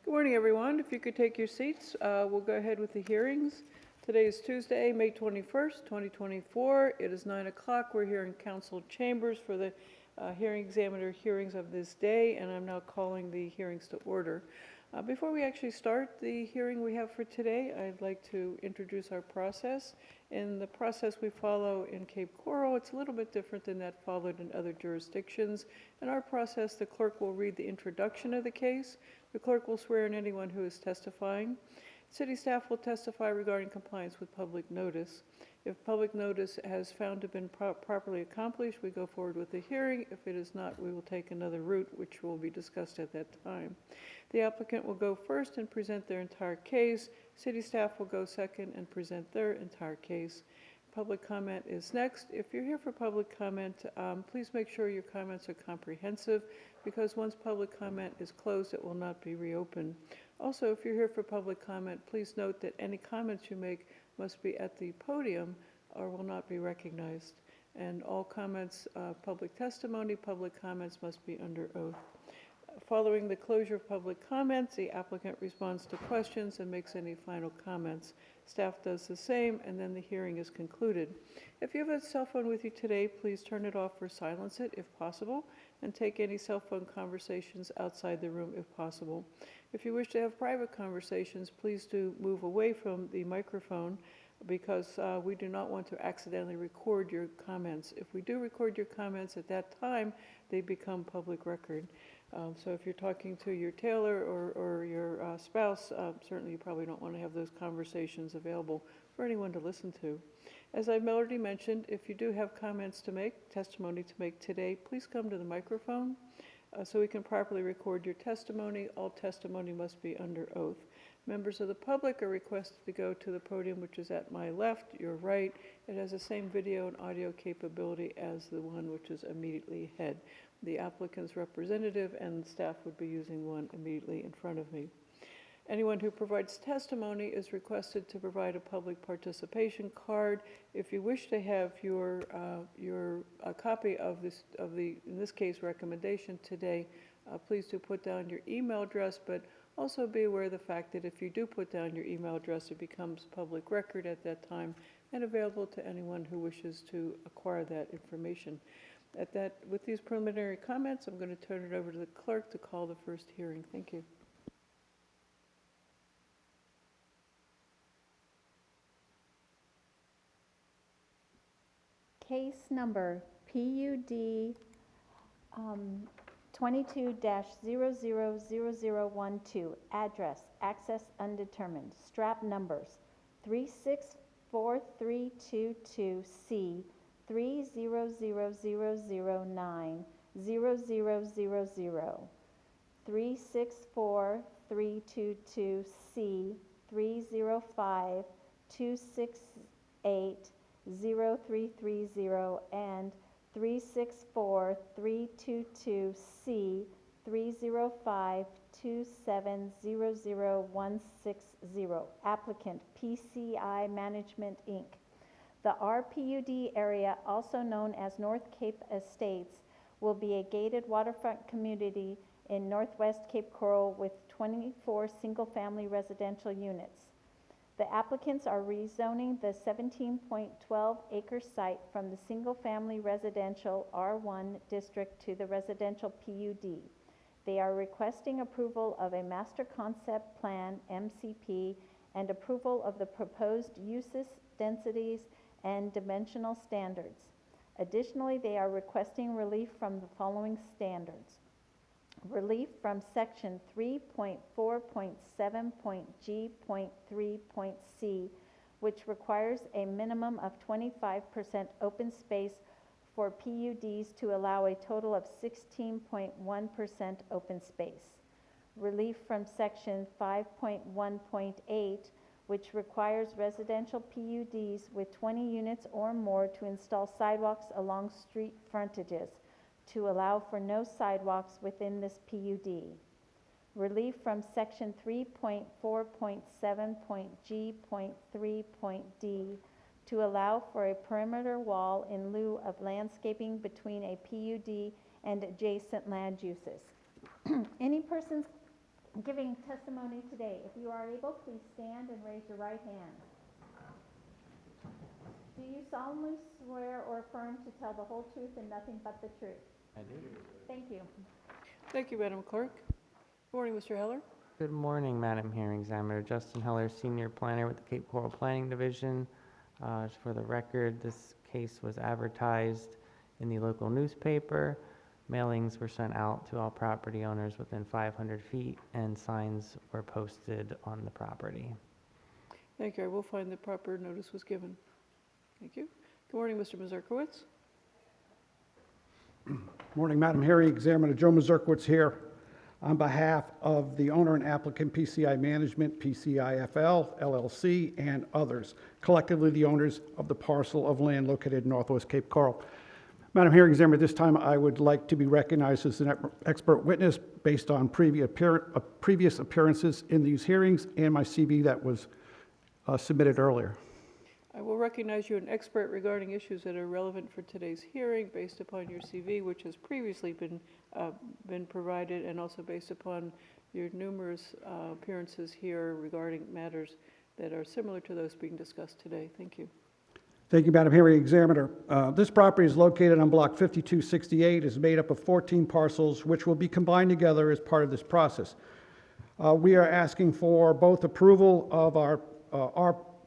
Good morning, everyone. If you could take your seats, we'll go ahead with the hearings. Today is Tuesday, May 21st, 2024. It is 9 o'clock. We're here in council chambers for the hearing examiner hearings of this day, and I'm now calling the hearings to order. Before we actually start the hearing we have for today, I'd like to introduce our process. In the process we follow in Cape Coral, it's a little bit different than that followed in other jurisdictions. In our process, the clerk will read the introduction of the case. The clerk will swear in anyone who is testifying. City staff will testify regarding compliance with public notice. If public notice has found to have been properly accomplished, we go forward with the hearing. If it is not, we will take another route, which will be discussed at that time. The applicant will go first and present their entire case. City staff will go second and present their entire case. Public comment is next. If you're here for public comment, please make sure your comments are comprehensive, because once public comment is closed, it will not be reopened. Also, if you're here for public comment, please note that any comments you make must be at the podium or will not be recognized. And all comments, public testimony, public comments must be under oath. Following the closure of public comments, the applicant responds to questions and makes any final comments. Staff does the same, and then the hearing is concluded. If you have a cell phone with you today, please turn it off or silence it if possible, and take any cell phone conversations outside the room if possible. If you wish to have private conversations, please do move away from the microphone, because we do not want to accidentally record your comments. If we do record your comments at that time, they become public record. So if you're talking to your tailor or your spouse, certainly you probably don't want to have those conversations available for anyone to listen to. As I've already mentioned, if you do have comments to make, testimony to make today, please come to the microphone so we can properly record your testimony. All testimony must be under oath. Members of the public are requested to go to the podium, which is at my left, your right. It has the same video and audio capability as the one which is immediately ahead. The applicant's representative and staff would be using one immediately in front of me. Anyone who provides testimony is requested to provide a public participation card. If you wish to have your copy of in this case, recommendation today, please do put down your email address, but also be aware of the fact that if you do put down your email address, it becomes public record at that time and available to anyone who wishes to acquire that information. With these preliminary comments, I'm going to turn it over to the clerk to call the first hearing. Thank you. Case number PUD 22-000012, address, access undetermined, strap numbers 364322C, 300009, 0000, 364322C, 305268, 0330, and 364322C, 305270016, applicant PCI Management Inc. The RPUD area, also known as North Cape Estates, will be a gated waterfront community in northwest Cape Coral with 24 single-family residential units. The applicants are rezoning the 17.12-acre site from the single-family residential R1 district to the residential PUD. They are requesting approval of a master concept plan, MCP, and approval of the proposed uses, densities, and dimensional standards. Additionally, they are requesting relief from the following standards. Relief from section 3.4.7.G.3.C, which requires a minimum of 25% open space for PUDs to allow a total of 16.1% open space. Relief from section 5.1.8, which requires residential PUDs with 20 units or more to install sidewalks along street frontages, to allow for no sidewalks within this PUD. Relief from section 3.4.7.G.3.D to allow for a perimeter wall in lieu of landscaping between a PUD and adjacent land uses. Any persons giving testimony today. If you are able, please stand and raise your right hand. Do you solemnly swear or affirm to tell the whole truth and nothing but the truth? I do. Thank you. Thank you, Madam Clerk. Good morning, Mr. Heller. Good morning, Madam Hearing Examiner. Justin Heller, Senior Planner with the Cape Coral Planning Division. For the record, this case was advertised in the local newspaper. Mailings were sent out to all property owners within 500 feet, and signs were posted on the property. Thank you. I will find the proper notice was given. Thank you. Good morning, Mr. Mazurkowitz. Morning, Madam Hearing Examiner. Joe Mazurkowitz here on behalf of the owner and applicant PCI Management, PCIFL, LLC, and others, collectively the owners of the parcel of land located in Northwest Cape Coral. Madam Hearing Examiner, this time I would like to be recognized as an expert witness based on previous appearances in these hearings and my CV that was submitted earlier. I will recognize you an expert regarding issues that are relevant for today's hearing based upon your CV, which has previously been provided, and also based upon your numerous appearances here regarding matters that are similar to those being discussed today. Thank you. Thank you, Madam Hearing Examiner. This property is located on Block 5268, is made up of 14 parcels, which will be combined together as part of this process. We are asking for both approval of our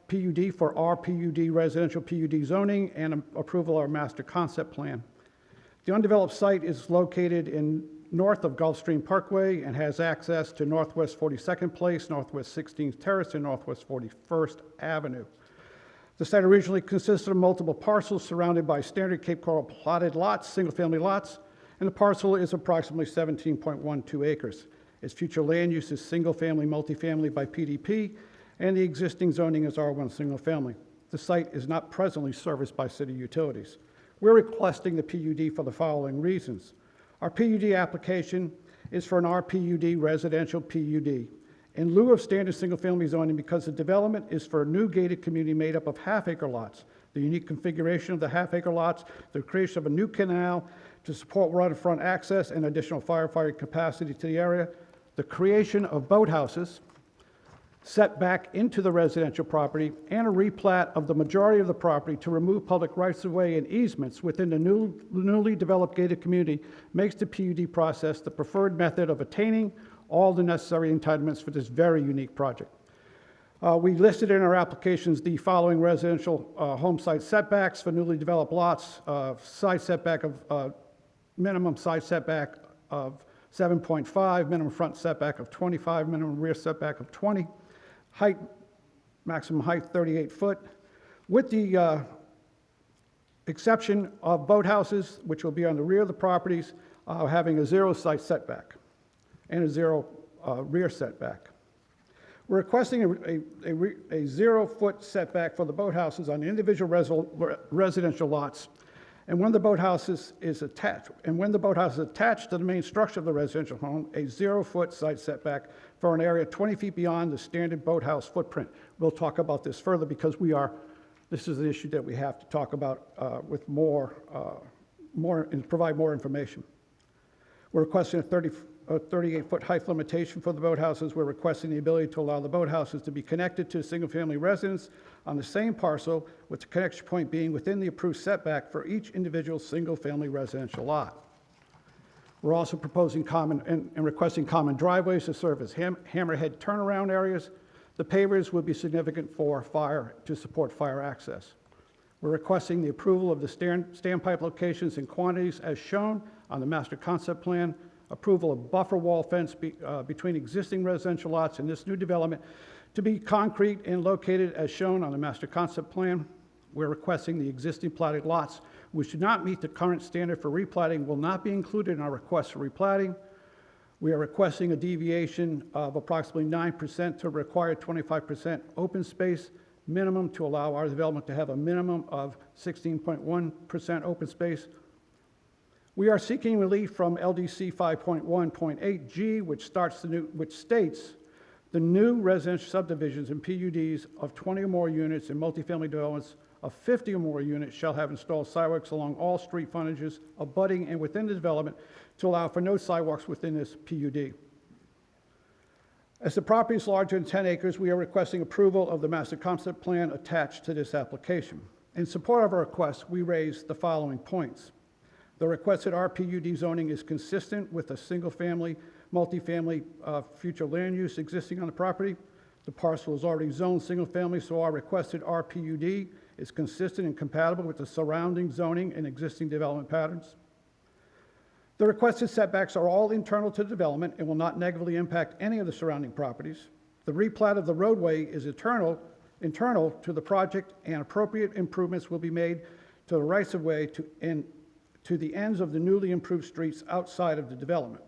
PUD for our PUD, residential PUD zoning, and approval of our master concept plan. The undeveloped site is located north of Gulfstream Parkway and has access to Northwest 42nd Place, Northwest 16th Terrace, and Northwest 41st Avenue. The site originally consisted of multiple parcels surrounded by standard Cape Coral plotted lots, single-family lots, and the parcel is approximately 17.12 acres. Its future land use is single-family, multifamily by PDP, and the existing zoning is R1 single-family. The site is not presently serviced by city utilities. We're requesting the PUD for the following reasons. Our PUD application is for an RPUD residential PUD. In lieu of standard single-family zoning, because the development is for a new gated community made up of half-acre lots, the unique configuration of the half-acre lots, the creation of a new canal to support waterfront access and additional firefighting capacity to the area, the creation of boathouses set back into the residential property, and a replat of the majority of the property to remove public rights-of-way and easements within the newly developed gated community makes the PUD process the preferred method of attaining all the necessary entitlements for this very unique project. We listed in our applications the following residential home site setbacks for newly developed lots, side setback of minimum side setback of 7.5, minimum front setback of 25, minimum rear setback of 20, height, maximum height 38 foot, with the exception of boathouses, which will be on the rear of the properties, having a 0 side setback and a 0 rear setback. We're requesting a 0 foot setback for the boathouses on the individual residential lots. And when the boathouse is attached, to the main structure of the residential home, a 0 foot side setback for an area 20 feet beyond the standard boathouse footprint. We'll talk about this further because this is an issue that we have to talk about with and provide more information. We're requesting a 38-foot height limitation for the boathouses. We're requesting the ability to allow the boathouses to be connected to a single-family residence on the same parcel, with the connection point being within the approved setback for each individual single-family residential lot. We're also proposing and requesting common driveways to serve as hammerhead turnaround areas. The pavers will be significant to support fire access. We're requesting the approval of the standpipe locations and quantities as shown on the master concept plan, approval of buffer wall fence between existing residential lots and this new development to be concrete and located as shown on the master concept plan. We're requesting the existing platted lots, which do not meet the current standard for replatting, will not be included in our request for replatting. We are requesting a deviation of approximately 9% to require 25% open space minimum to allow our development to have a minimum of 16.1% open space. We are seeking relief from LDC 5.1.8G, which states the new residential subdivisions and PUDs of 20 or more units and multifamily developments of 50 or more units shall have installed sidewalks along all street frontages abutting and within the development to allow for no sidewalks within this PUD. As the property is larger than 10 acres, we are requesting approval of the master concept plan attached to this application. In support of our request, we raise the following points. The requested RPUD zoning is consistent with a single-family, multifamily future land use existing on the property. The parcel is already zoned single-family, so our requested RPUD is consistent and compatible with the surrounding zoning and existing development patterns. The requested setbacks are all internal to the development and will not negatively impact any of the surrounding properties. The replat of the roadway is internal to the project, and appropriate improvements will be made to the rights-of-way to the ends of the newly improved streets outside of the development.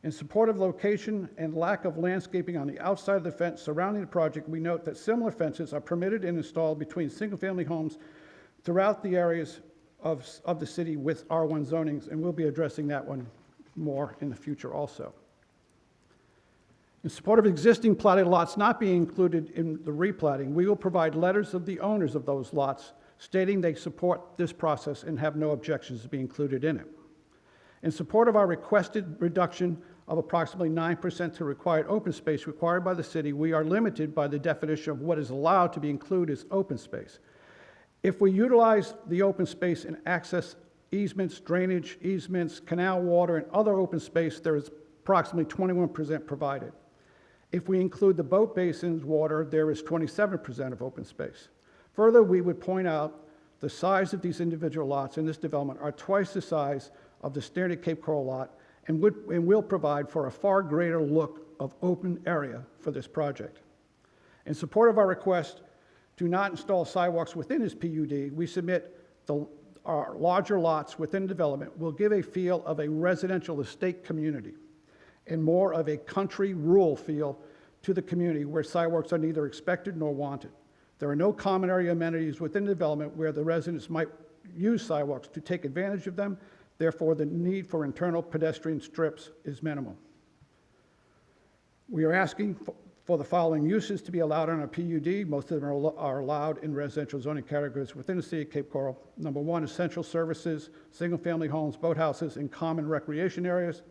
In support of location and lack of landscaping on the outside of the fence surrounding the project, we note that similar fences are permitted and installed between single-family homes throughout the areas of the city with R1 zonings, and we'll be addressing that one more in the future also. In support of existing platted lots not being included in the replatting, we will provide letters of the owners of those lots stating they support this process and have no objections to be included in it. In support of our requested reduction of approximately 9% to required open space required by the city, we are limited by the definition of what is allowed to be included as open space. If we utilize the open space and access easements, drainage easements, canal water, and other open space, there is approximately 21% provided. If we include the boat basin's water, there is 27% of open space. Further, we would point out the size of these individual lots in this development are twice the size of the standard Cape Coral lot and will provide for a far greater look of open area for this project. In support of our request to not install sidewalks within this PUD, we submit our larger lots within development will give a feel of a residential estate community and more of a country rural feel to the community where sidewalks are neither expected nor wanted. There are no common area amenities within development where the residents might use sidewalks to take advantage of them. Therefore, the need for internal pedestrian strips is minimal. We are asking for the following uses to be allowed on a PUD. Most of them are allowed in residential zoning categories within the city of Cape Coral. Number one, essential services, single-family homes, boathouses, and common recreation areas.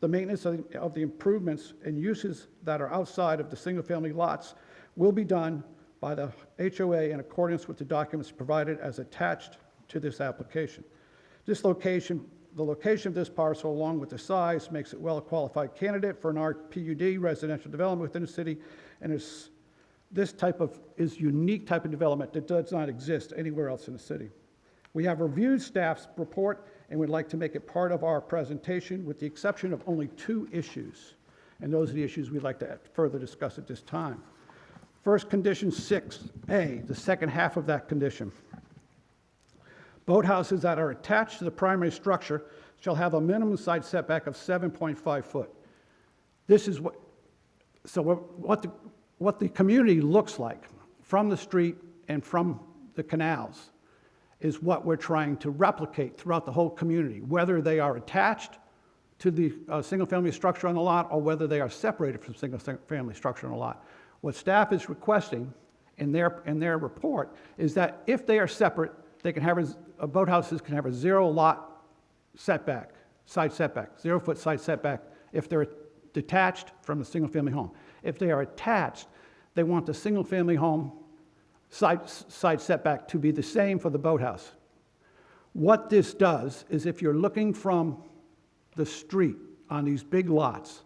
The maintenance of the improvements and uses that are outside of the single-family lots will be done by the HOA in accordance with the documents provided as attached to this application. The location of this parcel, along with the size, makes it well a qualified candidate for an RPUD residential development within the city, and this is unique type of development that does not exist anywhere else in the city. We have reviewed staff's report and would like to make it part of our presentation with the exception of only 2 issues, and those are the issues we'd like to further discuss at this time. First, condition 6A, the second half of that condition. Boathouses that are attached to the primary structure shall have a minimum side setback of 7.5 foot. This is what the community looks like from the street and from the canals is what we're trying to replicate throughout the whole community, whether they are attached to the single-family structure on the lot or whether they are separated from single-family structure on the lot. What staff is requesting in their report is that if they are separate, they can have boathouses can have a 0 lot setback, side setback, 0 foot side setback if they're detached from a single-family home. If they are attached, they want the single-family home side setback to be the same for the boathouse. What this does is if you're looking from the street on these big lots,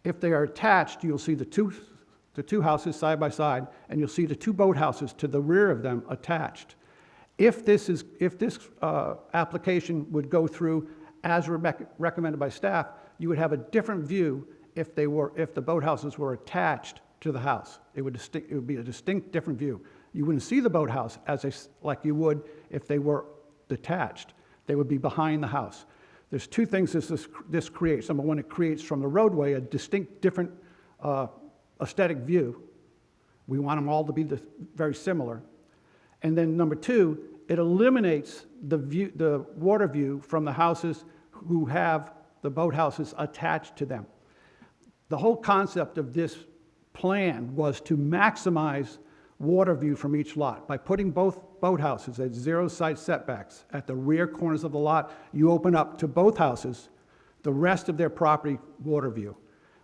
if they are attached, you'll see the two houses side by side, and you'll see the 2 boathouses to the rear of them attached. If this application would go through as recommended by staff, you would have a different view if the boathouses were attached to the house. It would be a distinct different view. You wouldn't see the boathouse like you would if they were detached. They would be behind the house. There's 2 things this creates. Number one, it creates from the roadway a distinct different aesthetic view. We want them all to be very similar. And then number 2, it eliminates the water view from the houses who have the boathouses attached to them. The whole concept of this plan was to maximize water view from each lot. By putting both boathouses at 0 side setbacks at the rear corners of the lot, you open up to both houses the rest of their property water view.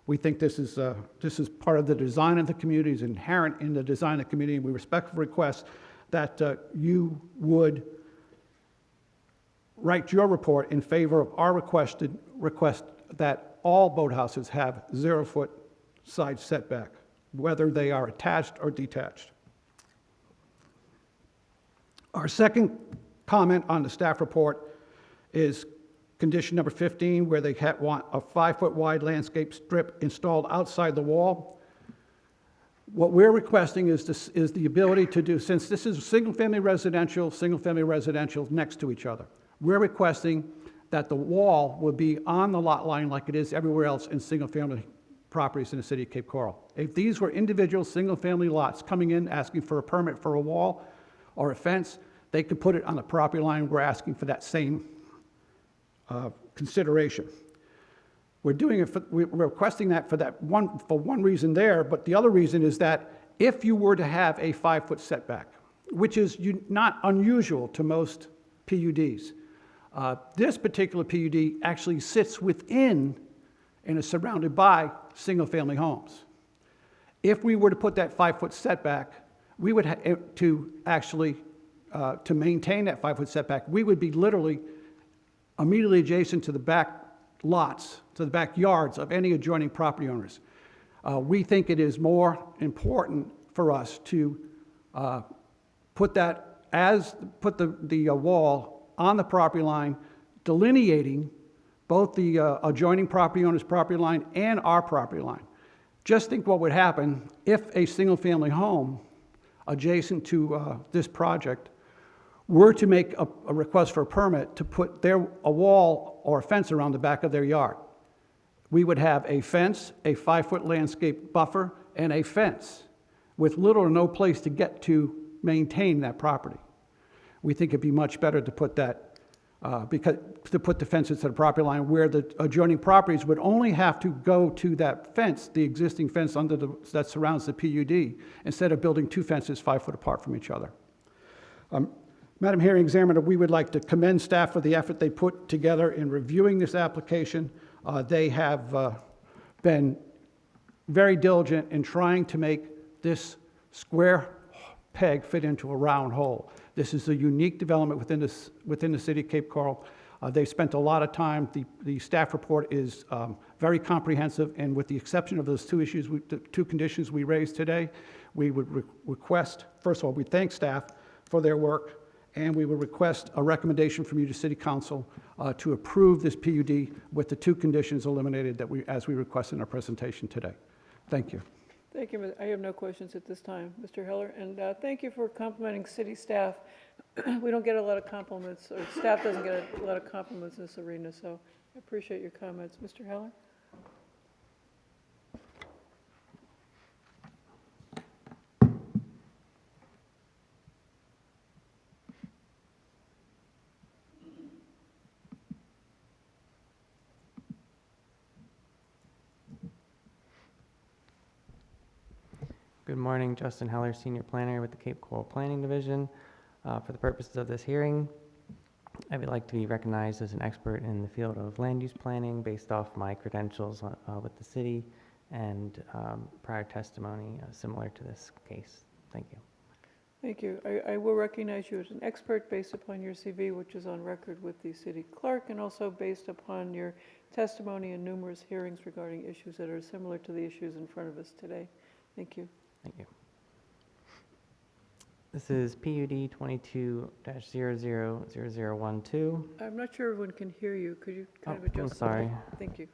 We think this is part of the design of the community, is inherent in the design of the community. We respectfully request that you would write your report in favor of our request that all boathouses have 0-foot side setback, whether they are attached or detached. Our second comment on the staff report is condition number 15, where they want a 5-foot wide landscape strip installed outside the wall. What we're requesting is the ability to do, since this is single-family residential next to each other, we're requesting that the wall would be on the lot line like it is everywhere else in single-family properties in the city of Cape Coral. If these were individual single-family lots coming in asking for a permit for a wall or a fence, they could put it on the property line. We're asking for that same consideration. We're requesting that for one reason there, but the other reason is that if you were to have a 5-foot setback, which is not unusual to most PUDs, this particular PUD actually sits within and is surrounded by single-family homes. If we were to put that 5-foot setback, we would to maintain that 5-foot setback, we would be literally immediately adjacent to the back lots, to the backyards of any adjoining property owners. We think it is more important for us to put the wall on the property line, delineating both the adjoining property owner's property line and our property line. Just think what would happen if a single-family home adjacent to this project were to make a request for a permit to put a wall or a fence around the back of their yard. We would have a fence, a 5-foot landscape buffer, and a fence with little or no place to get to maintain that property. We think it'd be much better to put that, to put the fences to the property line where the adjoining properties would only have to go to that fence, the existing fence that surrounds the PUD, instead of building two fences 5 foot apart from each other. Madam Hearing Examiner, we would like to commend staff for the effort they put together in reviewing this application. They have been very diligent in trying to make this square peg fit into a round hole. This is a unique development within the city of Cape Coral. They spent a lot of time. The staff report is very comprehensive, and with the exception of those the two conditions we raised today, we would request, first of all, we thank staff for their work, and we would request a recommendation from you to City Council to approve this PUD with the two conditions eliminated as we requested in our presentation today. Thank you. Thank you. I have no questions at this time, Mr. Heller, and thank you for complimenting city staff. We don't get a lot of compliments, or staff doesn't get a lot of compliments in this arena, so I appreciate your comments. Mr. Heller? Good morning, Justin Heller, Senior Planner with the Cape Coral Planning Division. For the purposes of this hearing, I would like to be recognized as an expert in the field of land use planning based off my credentials with the city and prior testimony similar to this case. Thank you. Thank you. I will recognize you as an expert based upon your CV, which is on record with the city clerk, and also based upon your testimony in numerous hearings regarding issues that are similar to the issues in front of us today. Thank you. Thank you. This is PUD 22-000012. I'm not sure everyone can hear you. Could you kind of adjust? I'm sorry. Thank you.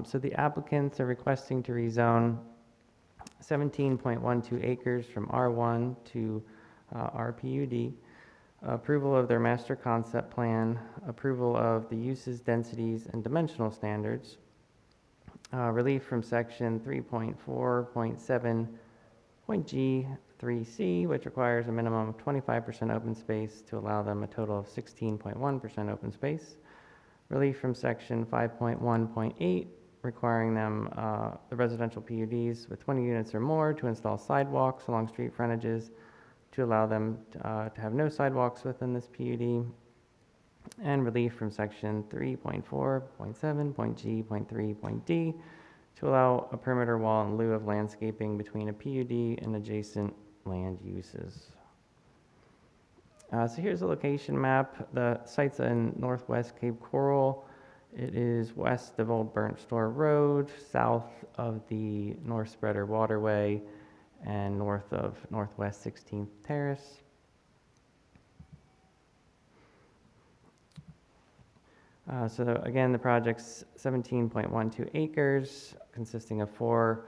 So the applicants are requesting to rezone 17.12 acres from R1 to RPUD, approval of their master concept plan, approval of the uses, densities, and dimensional standards, relief from section 3.4.7.G3C, which requires a minimum of 25% open space to allow them a total of 16.1% open space. Relief from section 5.1.8, requiring them, the residential PUDs with 20 units or more, to install sidewalks along street frontages to allow them to have no sidewalks within this PUD. and relief from section 3.4.7.g.3.d to allow a perimeter wall in lieu of landscaping between a PUD and adjacent land uses. So here's the location map. The site's in northwest Cape Coral. It is west of Old Burnt Store Road, south of the North Spreader Waterway, and north of Northwest 16th Terrace. So again, the project's 17.12 acres, consisting of 4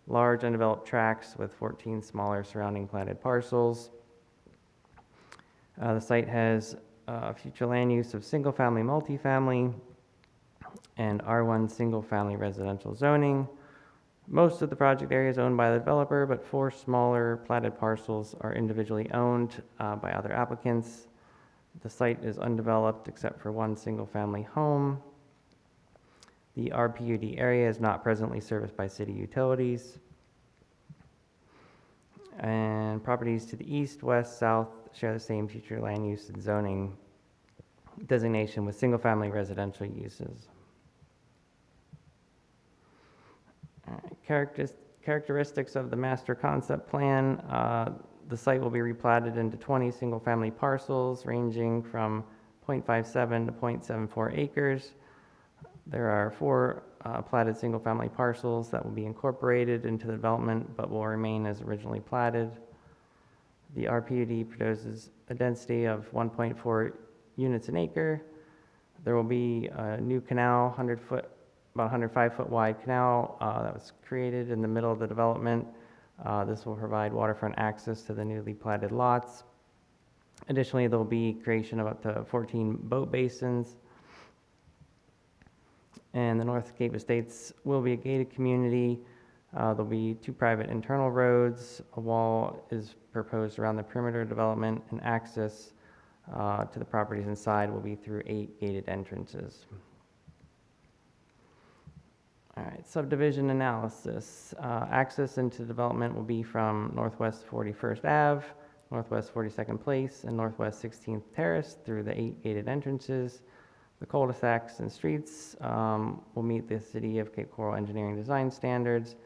large undeveloped tracts with 14 smaller surrounding platted parcels. The site has future land use of single-family, multifamily, and R1 single-family residential zoning. Most of the project area is owned by the developer, but 4 smaller platted parcels are individually owned by other applicants. The site is undeveloped except for 1 single-family home. The RPUD area is not presently serviced by city utilities. And properties to the east, west, south share the same future land use and zoning designation with single-family residential uses. Characteristics of the master concept plan. The site will be replatted into 20 single-family parcels ranging from 0.57 to 0.74 acres. There are 4 platted single-family parcels that will be incorporated into the development but will remain as originally platted. The RPUD proposes a density of 1.4 units an acre. There will be a new canal, about 105-foot wide canal that was created in the middle of the development. This will provide waterfront access to the newly platted lots. Additionally, there will be creation of up to 14 boat basins. And the North Cape Estates will be a gated community. There'll be 2 private internal roads. A wall is proposed around the perimeter development, and access to the properties inside will be through 8 gated entrances. All right, subdivision analysis. Access into development will be from Northwest 41st Ave, Northwest 42nd Place, and Northwest 16th Terrace through the 8 gated entrances. The cul-de-sacs and streets will meet the City of Cape Coral engineering design standards.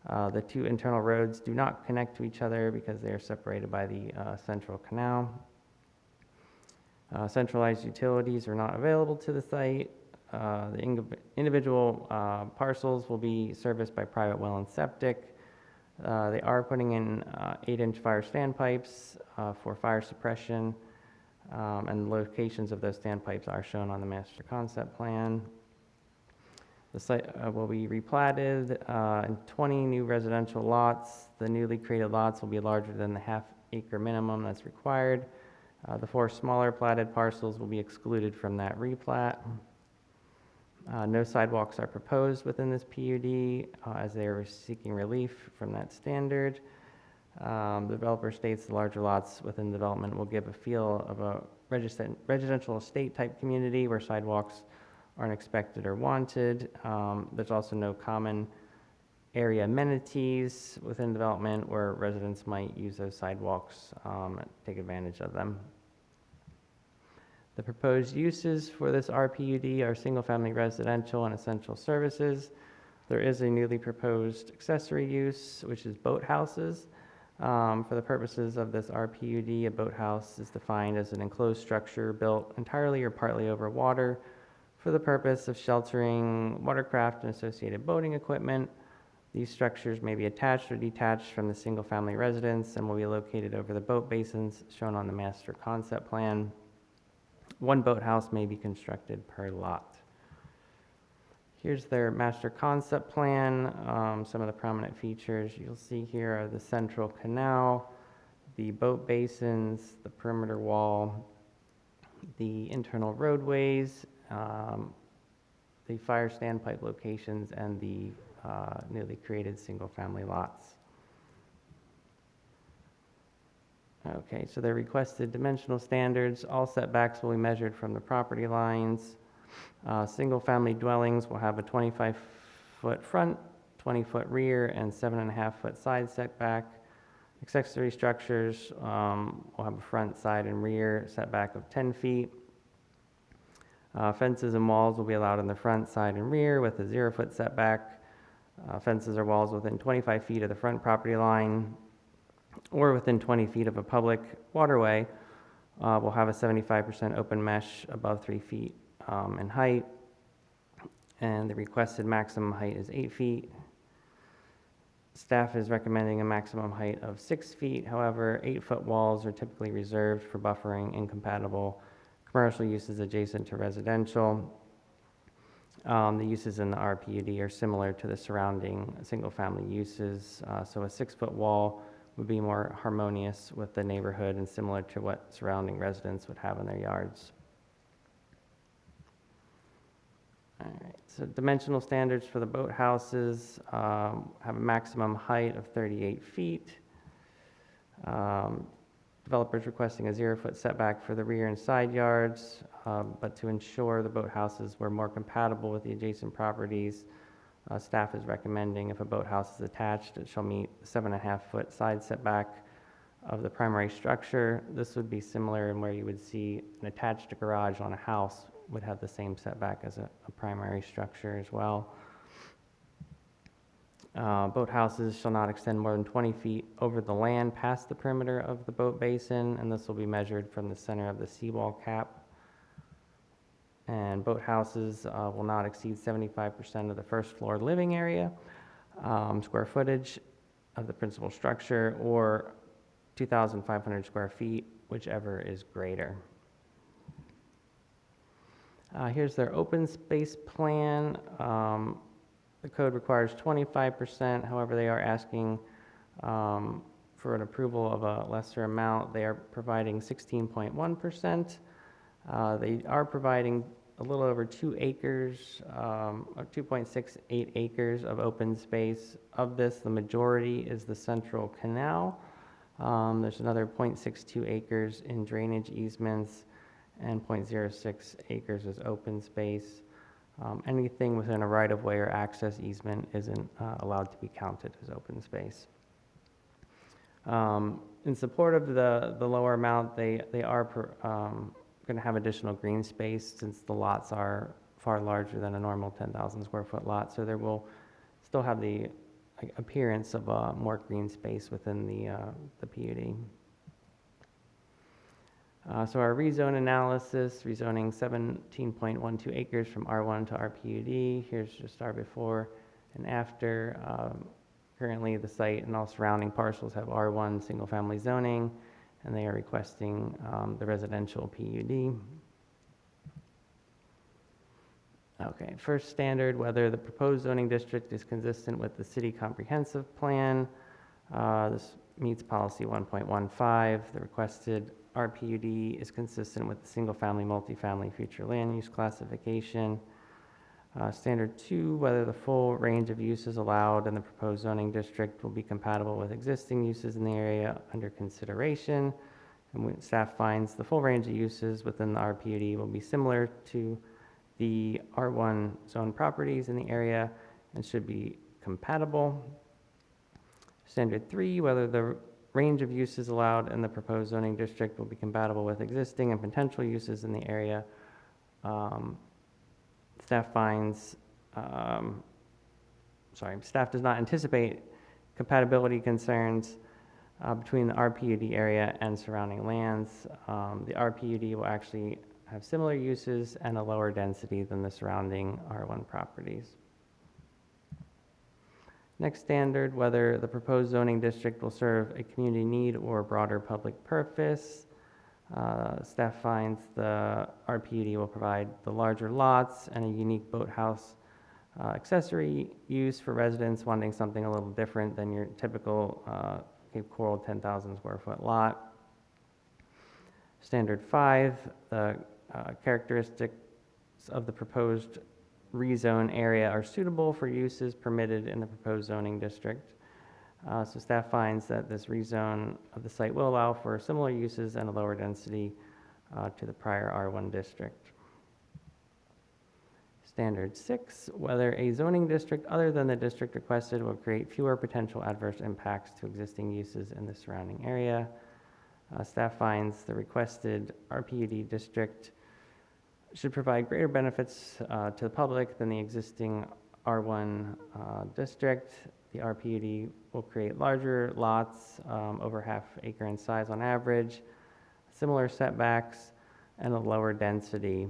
The 2 internal roads do not connect to each other because they are separated by the central canal. Centralized utilities are not available to the site. The individual parcels will be serviced by private well and septic. They are putting in 8-inch fire standpipes for fire suppression, and the locations of those standpipes are shown on the master concept plan. The site will be replatted in 20 new residential lots. The newly created lots will be larger than the half-acre minimum that's required. The 4 smaller platted parcels will be excluded from that replat. No sidewalks are proposed within this PUD as they are seeking relief from that standard. The developer states the larger lots within development will give a feel of a residential estate type community where sidewalks aren't expected or wanted. There's also no common area amenities within development where residents might use those sidewalks and take advantage of them. The proposed uses for this RPUD are single-family residential and essential services. There is a newly proposed accessory use, which is boathouses. For the purposes of this RPUD, a boathouse is defined as an enclosed structure built entirely or partly over water for the purpose of sheltering watercraft and associated boating equipment. These structures may be attached or detached from the single-family residence and will be located over the boat basins shown on the master concept plan. 1 boathouse may be constructed per lot. Here's their master concept plan. Some of the prominent features you'll see here are the central canal, the boat basins, the perimeter wall, the internal roadways, the fire standpipe locations, and the newly created single-family lots. Okay, so the requested dimensional standards, all setbacks will be measured from the property lines. Single-family dwellings will have a 25-foot front, 20-foot rear, and 7.5-foot side setback. Accessory structures will have a front, side, and rear setback of 10 feet. Fences and walls will be allowed in the front, side, and rear with a 0-foot setback. Fences or walls within 25 feet of the front property line or within 20 feet of a public waterway will have a 75% open mesh above 3 feet in height, and the requested maximum height is 8 feet. Staff is recommending a maximum height of 6 feet. However, 8-foot walls are typically reserved for buffering incompatible commercial uses adjacent to residential. The uses in the RPUD are similar to the surrounding single-family uses, so a 6-foot wall would be more harmonious with the neighborhood and similar to what surrounding residents would have in their yards. All right, so dimensional standards for the boathouses have a maximum height of 38 feet. Developers requesting a 0-foot setback for the rear and side yards, but to ensure the boathouses were more compatible with the adjacent properties, staff is recommending if a boathouse is attached, it shall meet the 7.5-foot side setback of the primary structure. This would be similar in where you would see an attached garage on a house would have the same setback as a primary structure as well. Boathouses shall not extend more than 20 feet over the land past the perimeter of the boat basin, and this will be measured from the center of the seawall cap. And boathouses will not exceed 75% of the first floor living area, square footage of the principal structure, or 2,500 square feet, whichever is greater. Here's their open space plan. The code requires 25%, however, they are asking for an approval of a lesser amount. They are providing 16.1%. They are providing a little over 2 acres, or 2.68 acres of open space. Of this, the majority is the central canal. There's another 0.62 acres in drainage easements, and 0.06 acres is open space. Anything within a right-of-way or access easement isn't allowed to be counted as open space. In support of the lower amount, they are going to have additional green space since the lots are far larger than a normal 10,000 square foot lot, so there will still have the appearance of more green space within the PUD. So our rezone analysis, rezoning 17.12 acres from R1 to RPUD. Here's just our before and after. Currently, the site and all surrounding parcels have R1 single-family zoning, and they are requesting the residential PUD. Okay, first standard, whether the proposed zoning district is consistent with the city comprehensive plan. This meets policy 1.15. The requested RPUD is consistent with the single-family, multifamily future land use classification. Standard 2, whether the full range of uses allowed in the proposed zoning district will be compatible with existing uses in the area under consideration. And staff finds the full range of uses within the RPUD will be similar to the R1 zone properties in the area and should be compatible. Standard 3, whether the range of uses allowed in the proposed zoning district will be compatible with existing and potential uses in the area. Staff does not anticipate compatibility concerns between the RPUD area and surrounding lands. The RPUD will actually have similar uses and a lower density than the surrounding R1 properties. Next standard, whether the proposed zoning district will serve a community need or broader public purpose. Staff finds the RPUD will provide the larger lots and a unique boathouse accessory use for residents wanting something a little different than your typical Cape Coral 10,000 square foot lot. Standard 5, the characteristics of the proposed rezone area are suitable for uses permitted in the proposed zoning district. So staff finds that this rezone of the site will allow for similar uses and a lower density to the prior R1 district. Standard 6, whether a zoning district other than the district requested will create fewer potential adverse impacts to existing uses in the surrounding area. Staff finds the requested RPUD district should provide greater benefits to the public than the existing R1 district. The RPUD will create larger lots, over half acre in size on average, similar setbacks, and a lower density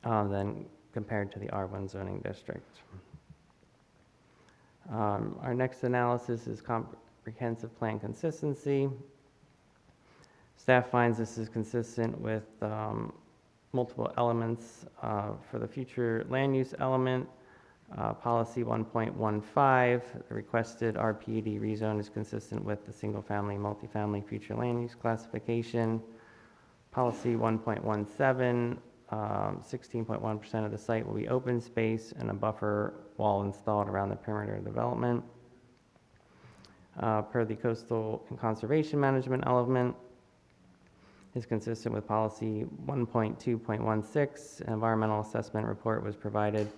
than compared to the R1 zoning district. Our next analysis is comprehensive plan consistency. Staff finds this is consistent with multiple elements for the future land use element. Policy 1.15, the requested RPUD rezone is consistent with the single-family, multifamily future land use classification. Policy 1.17, 16.1% of the site will be open space and a buffer wall installed around the perimeter of development. Per the coastal and conservation management element, is consistent with policy 1.2.16. An environmental assessment report was provided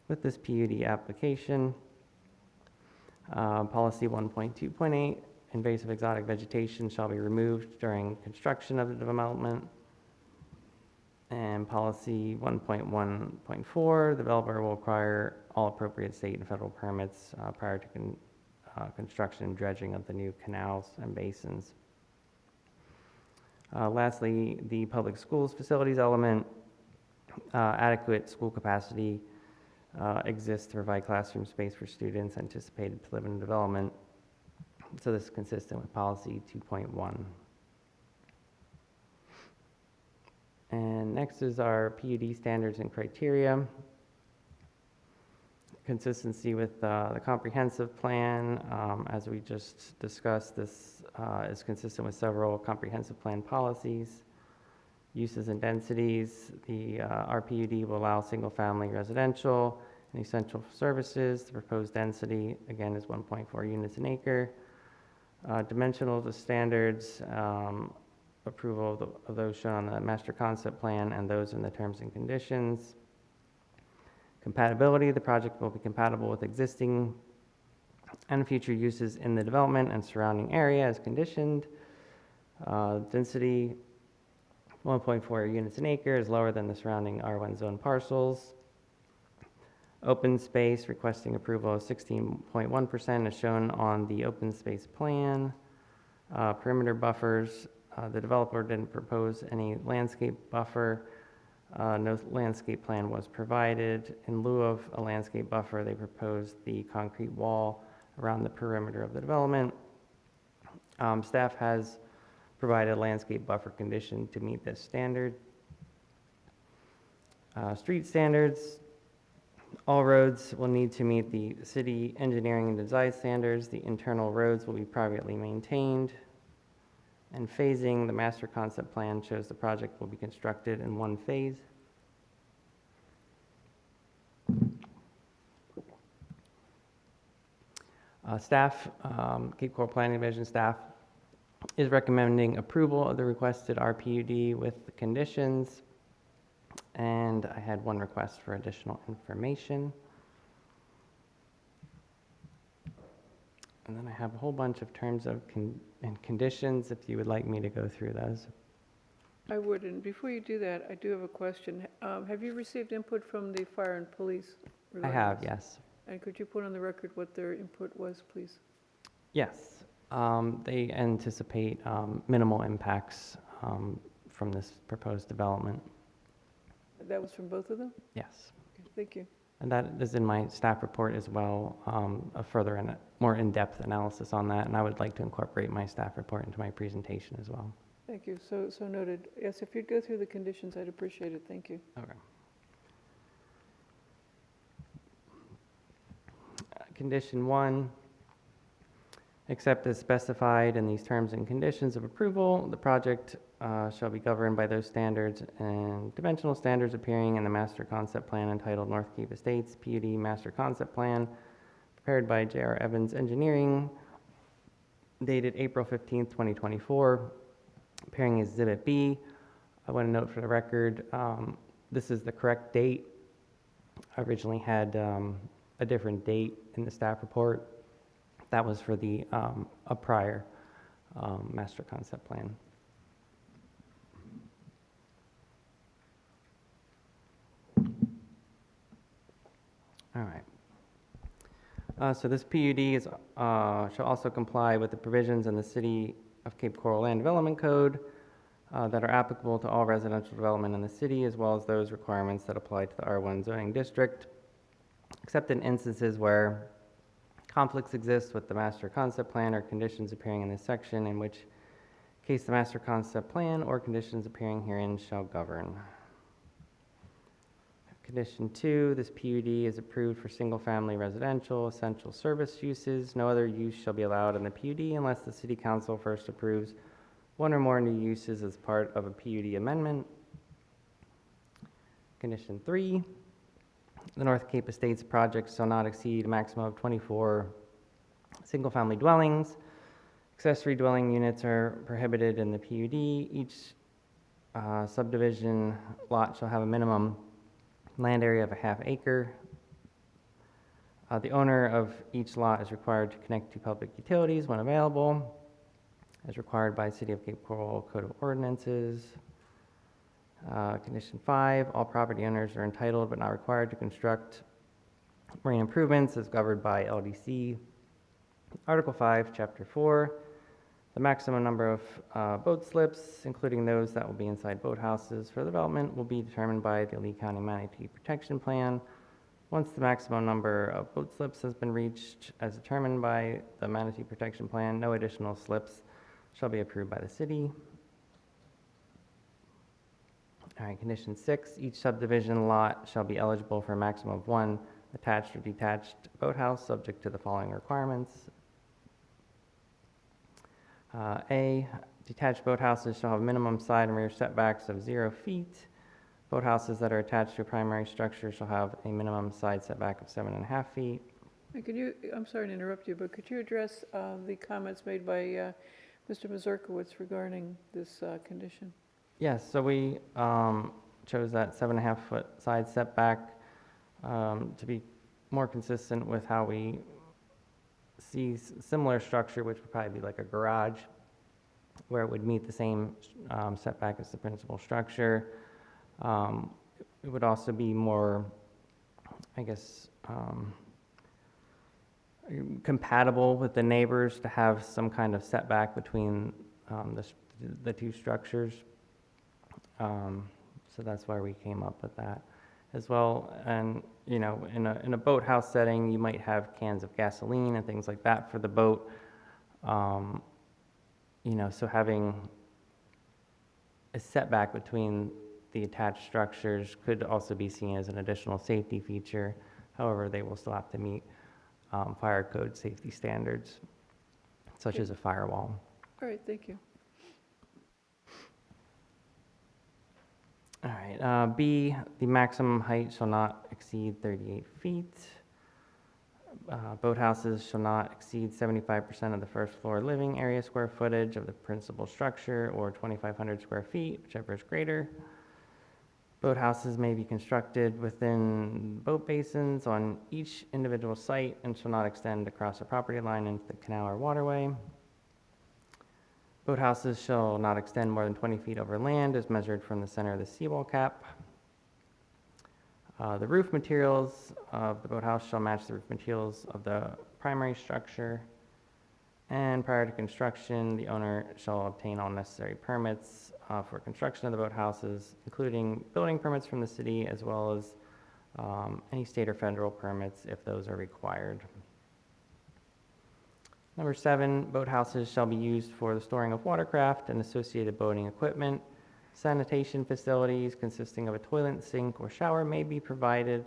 with this PUD application. Policy 1.2.8, invasive exotic vegetation shall be removed during construction of the development. And policy 1.1.4, the developer will require all appropriate state and federal permits prior to construction and dredging of the new canals and basins. Lastly, the public schools facilities element, adequate school capacity exists to provide classroom space for students anticipated to live in development. So this is consistent with policy 2.1. And next is our PUD standards and criteria. Consistency with the comprehensive plan. As we just discussed, this is consistent with several comprehensive plan policies. Uses and densities. The RPUD will allow single-family residential and essential services. The proposed density, again, is 1.4 units an acre. Dimensional standards, approval of those shown on the master concept plan and those in the terms and conditions. Compatibility, the project will be compatible with existing and future uses in the development and surrounding area as conditioned. Density, 1.4 units an acre is lower than the surrounding R1 zone parcels. Open space, requesting approval of 16.1% as shown on the open space plan. Perimeter buffers, the developer didn't propose any landscape buffer. No landscape plan was provided. In lieu of a landscape buffer, they proposed the concrete wall around the perimeter of the development. Staff has provided a landscape buffer condition to meet this standard. Street standards, all roads will need to meet the city engineering and design standards. The internal roads will be privately maintained. And phasing, the master concept plan shows the project will be constructed in one phase. Staff, Cape Coral Planning Division staff is recommending approval of the requested RPUD with the conditions. And I had one request for additional information. And then I have a whole bunch of terms of and conditions if you would like me to go through those. I wouldn't. Before you do that, I do have a question. Have you received input from the fire and police? I regarding have, this? yes. And could you put on the record what their input was, please? Yes. They anticipate minimal impacts from this proposed development. That was from both of them? Yes. Okay, thank you. And that is in my staff report as well, a further and more in-depth analysis on that, and I would like to incorporate my staff report into my presentation as well. Thank you. So noted. Yes, if you'd go through the conditions, I'd appreciate it. Thank you. Okay. Condition 1, except as specified in these terms and conditions of approval, the project shall be governed by those standards and dimensional standards appearing in the master concept plan entitled North Cape Estates PUD Master Concept Plan, prepared by J.R. Evans Engineering, dated April 15, 2024, appearing as Exhibit B. I want to note for the record, this is the correct date. I originally had a different date in the staff report. That was for the a prior master concept plan. All right. So this PUD shall also comply with the provisions in the City of Cape Coral Land Development Code that are applicable to all residential development in the city, as well as those requirements that apply to the R1 zoning district, except in instances where conflicts exist with the master concept plan or conditions appearing in this section, in which case the master concept plan or conditions appearing herein shall govern. Condition 2, this PUD is approved for single-family residential essential service uses. No other use shall be allowed in the PUD unless the city council first approves one or more new uses as part of a PUD amendment. Condition 3, the North Cape Estates project shall not exceed a maximum of 24 single-family dwellings. Accessory dwelling units are prohibited in the PUD. Each subdivision lot shall have a minimum land area of a ½ acre. The owner of each lot is required to connect to public utilities when available, as required by City of Cape Coral Code of Ordinances. Condition 5, all property owners are entitled but not required to construct marine improvements as governed by LDC. Article 5, Chapter 4, the maximum number of boat slips, including those that will be inside boathouses for development, will be determined by the Lee County Manatee Protection Plan. Once the maximum number of boat slips has been reached as determined by the Manatee Protection Plan, no additional slips shall be approved by the city. All right, condition 6, each subdivision lot shall be eligible for a maximum of 1 attached or detached boathouse, subject to the following requirements. A, detached boathouses shall have minimum side and rear setbacks of 0 feet. Boathouses that are attached to a primary structure shall have a minimum side setback of 7.5 feet. And could you, I'm sorry to interrupt you, but could you address the comments made by Mr. Mazurkowitz regarding this condition? Yes, so we chose that 7.5 foot side setback to be more consistent with how we see similar structure, which would probably be like a garage, where it would meet the same setback as the principal structure. It would also be more, I guess, compatible with the neighbors to have some kind of setback between the two structures. So that's why we came up with that as well. And, you know, in a boathouse setting, you might have cans of gasoline and things like that for the boat. You know, so having a setback between the attached structures could also be seen as an additional safety feature. However, they will still have to meet fire code safety standards, such as a firewall. All right, thank you. All right, B, the maximum height shall not exceed 38 feet. Boathouses shall not exceed 75% of the first floor living area square footage of the principal structure, or 2,500 square feet, whichever is greater. Boathouses may be constructed within boat basins on each individual site and shall not extend across a property line into the canal or waterway. Boathouses shall not extend more than 20 feet over land as measured from the center of the seawall cap. The roof materials of the boathouse shall match the roof materials of the primary structure. And prior to construction, the owner shall obtain all necessary permits for construction of the boathouses, including building permits from the city, as well as any state or federal permits if those are required. Number 7, boathouses shall be used for the storing of watercraft and associated boating equipment. Sanitation facilities consisting of a toilet, sink, or shower may be provided.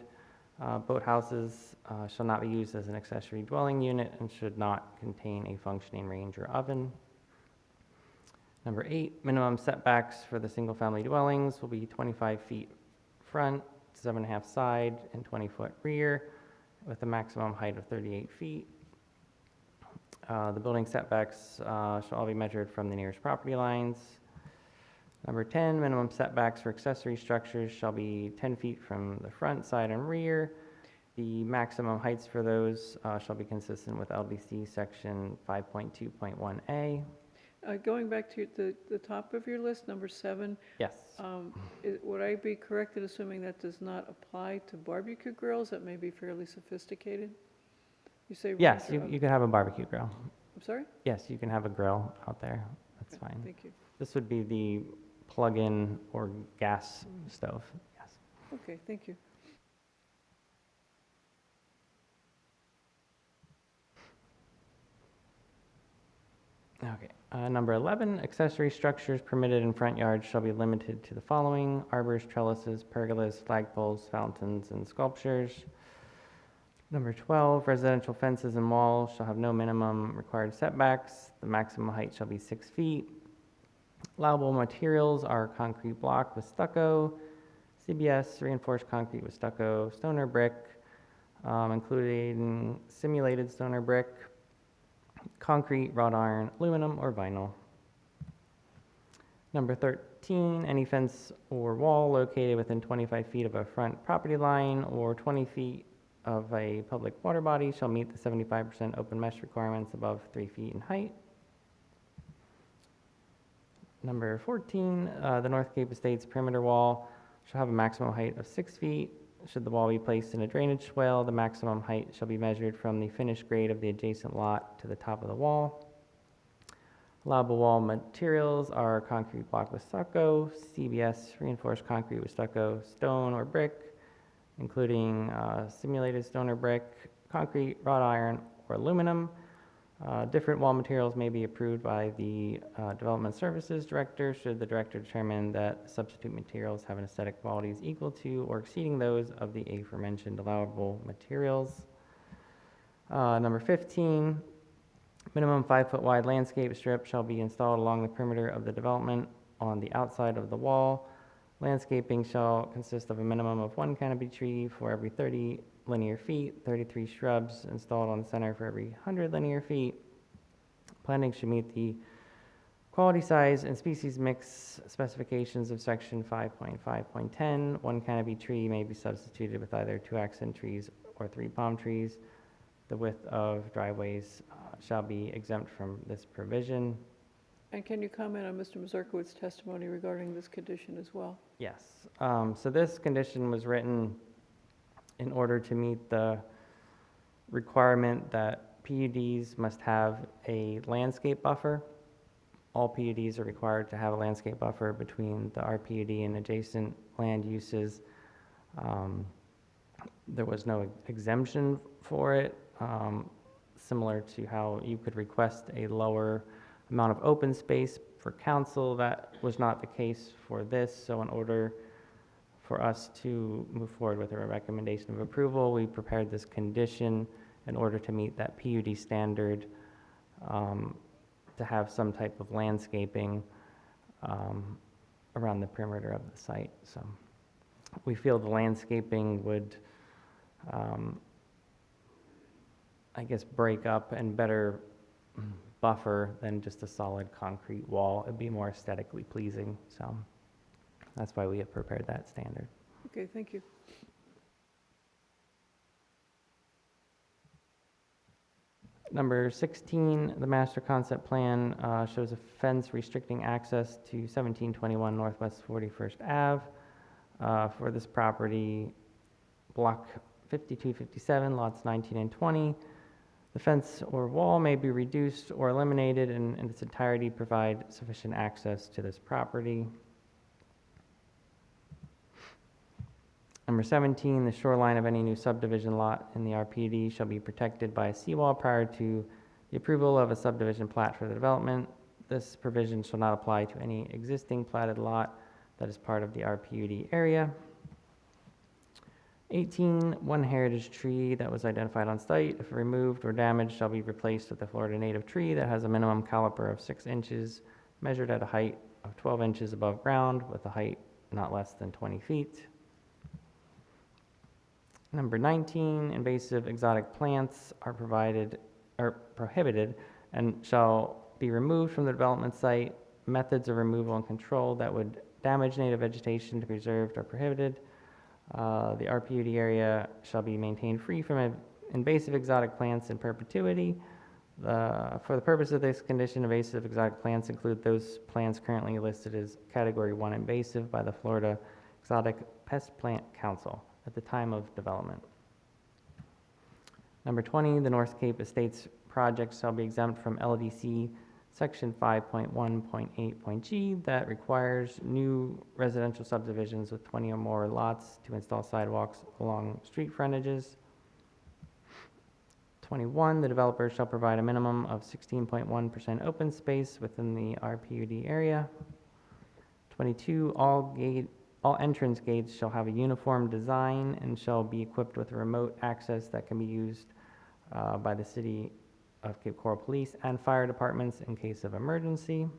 Boathouses shall not be used as an accessory dwelling unit and should not contain a functioning range or oven. Number 8, minimum setbacks for the single-family dwellings will be 25 feet front, 7.5 side, and 20-foot rear, with a maximum height of 38 feet. The building setbacks shall all be measured from the nearest property lines. Number 10, minimum setbacks for accessory structures shall be 10 feet from the front, side, and rear. The maximum heights for those shall be consistent with LDC section 5.2.1A. Going back to the top of your list, number 7, Yes. would I be correct in assuming that does not apply to barbecue grills that may be fairly sophisticated? You say. Yes, range you can have a barbecue grill. I'm sorry? Yes, you can have a grill out there. That's Okay, fine. Thank you. This would be the plug-in or gas stove, yes. Okay, thank you. Okay. Number 11, accessory structures permitted in front yards shall be limited to the following: arbors, trellises, pergolas, flagpoles, fountains, and sculptures. Number 12, residential fences and walls shall have no minimum required setbacks. The maximum height shall be 6 feet. Allowable materials are concrete block with stucco, CBS, reinforced concrete with stucco, stone or brick, including simulated stone or brick, concrete, wrought iron, aluminum, or vinyl. Number 13, any fence or wall located within 25 feet of a front property line or 20 feet of a public water body shall meet the 75% open mesh requirements above 3 feet in height. Number 14, the North Cape Estates perimeter wall shall have a maximum height of 6 feet. Should the wall be placed in a drainage swale, the maximum height shall be measured from the finished grade of the adjacent lot to the top of the wall. Allowable wall materials are concrete block with stucco, CBS, reinforced concrete with stucco, stone or brick, including simulated stone or brick, concrete, wrought iron, or aluminum. Different wall materials may be approved by the Development Services Director should the Director determine that substitute materials have an aesthetic qualities equal to or exceeding those of the aforementioned allowable materials. Number 15, minimum 5-foot wide landscape strip shall be installed along the perimeter of the development on the outside of the wall. Landscaping shall consist of a minimum of 1 canopy tree for every 30 linear feet, 33 shrubs installed on the center for every 100 linear feet. Planting should meet the quality, size, and species mix specifications of section 5.5.10. 1 canopy tree may be substituted with either 2 accent trees or 3 palm trees. The width of driveways shall be exempt from this provision. And can you comment on Mr. Mazurkowicz's testimony regarding this condition as well? Yes. So this condition was written in order to meet the requirement that PUDs must have a landscape buffer. All PUDs are required to have a landscape buffer between the RPUD and adjacent land uses. There was no exemption for it, similar to how you could request a lower amount of open space for council. That was not the case for this, so in order for us to move forward with a recommendation of approval, we prepared this condition in order to meet that PUD standard, to have some type of landscaping around the perimeter of the site. So we feel the landscaping would, I guess, break up and better buffer than just a solid concrete wall. It'd be more aesthetically pleasing, so that's why we have prepared that standard. Okay, thank you. Number 16, the master concept plan shows a fence restricting access to 1721 Northwest 41st Ave for this property, block 5257, lots 19 and 20. The fence or wall may be reduced or eliminated and in its entirety provide sufficient access to this property. Number 17, the shoreline of any new subdivision lot in the RPD shall be protected by a seawall prior to the approval of a subdivision plat for the development. This provision shall not apply to any existing platted lot that is part of the RPUD area. 18, one heritage tree that was identified on site, if removed or damaged, shall be replaced with a Florida native tree that has a minimum caliper of 6 inches, measured at a height of 12 inches above ground, with a height not less than 20 feet. Number 19, invasive exotic plants are prohibited and shall be removed from the development site. Methods of removal and control that would damage native vegetation to be preserved are prohibited. The RPUD area shall be maintained free from invasive exotic plants in perpetuity. For the purpose of this condition, invasive exotic plants include those plants currently listed as Category 1 invasive by the Florida Exotic Pest Plant Council at the time of development. Number 20, the North Cape Estates project shall be exempt from LDC Section 5.1.8.g that requires new residential subdivisions with 20 or more lots to install sidewalks along street frontages. 21, the developer shall provide a minimum of 16.1% open space within the RPUD area. 22, all entrance gates shall have a uniform design and shall be equipped with remote access that can be used by the City of Cape Coral Police and fire departments in case of emergency.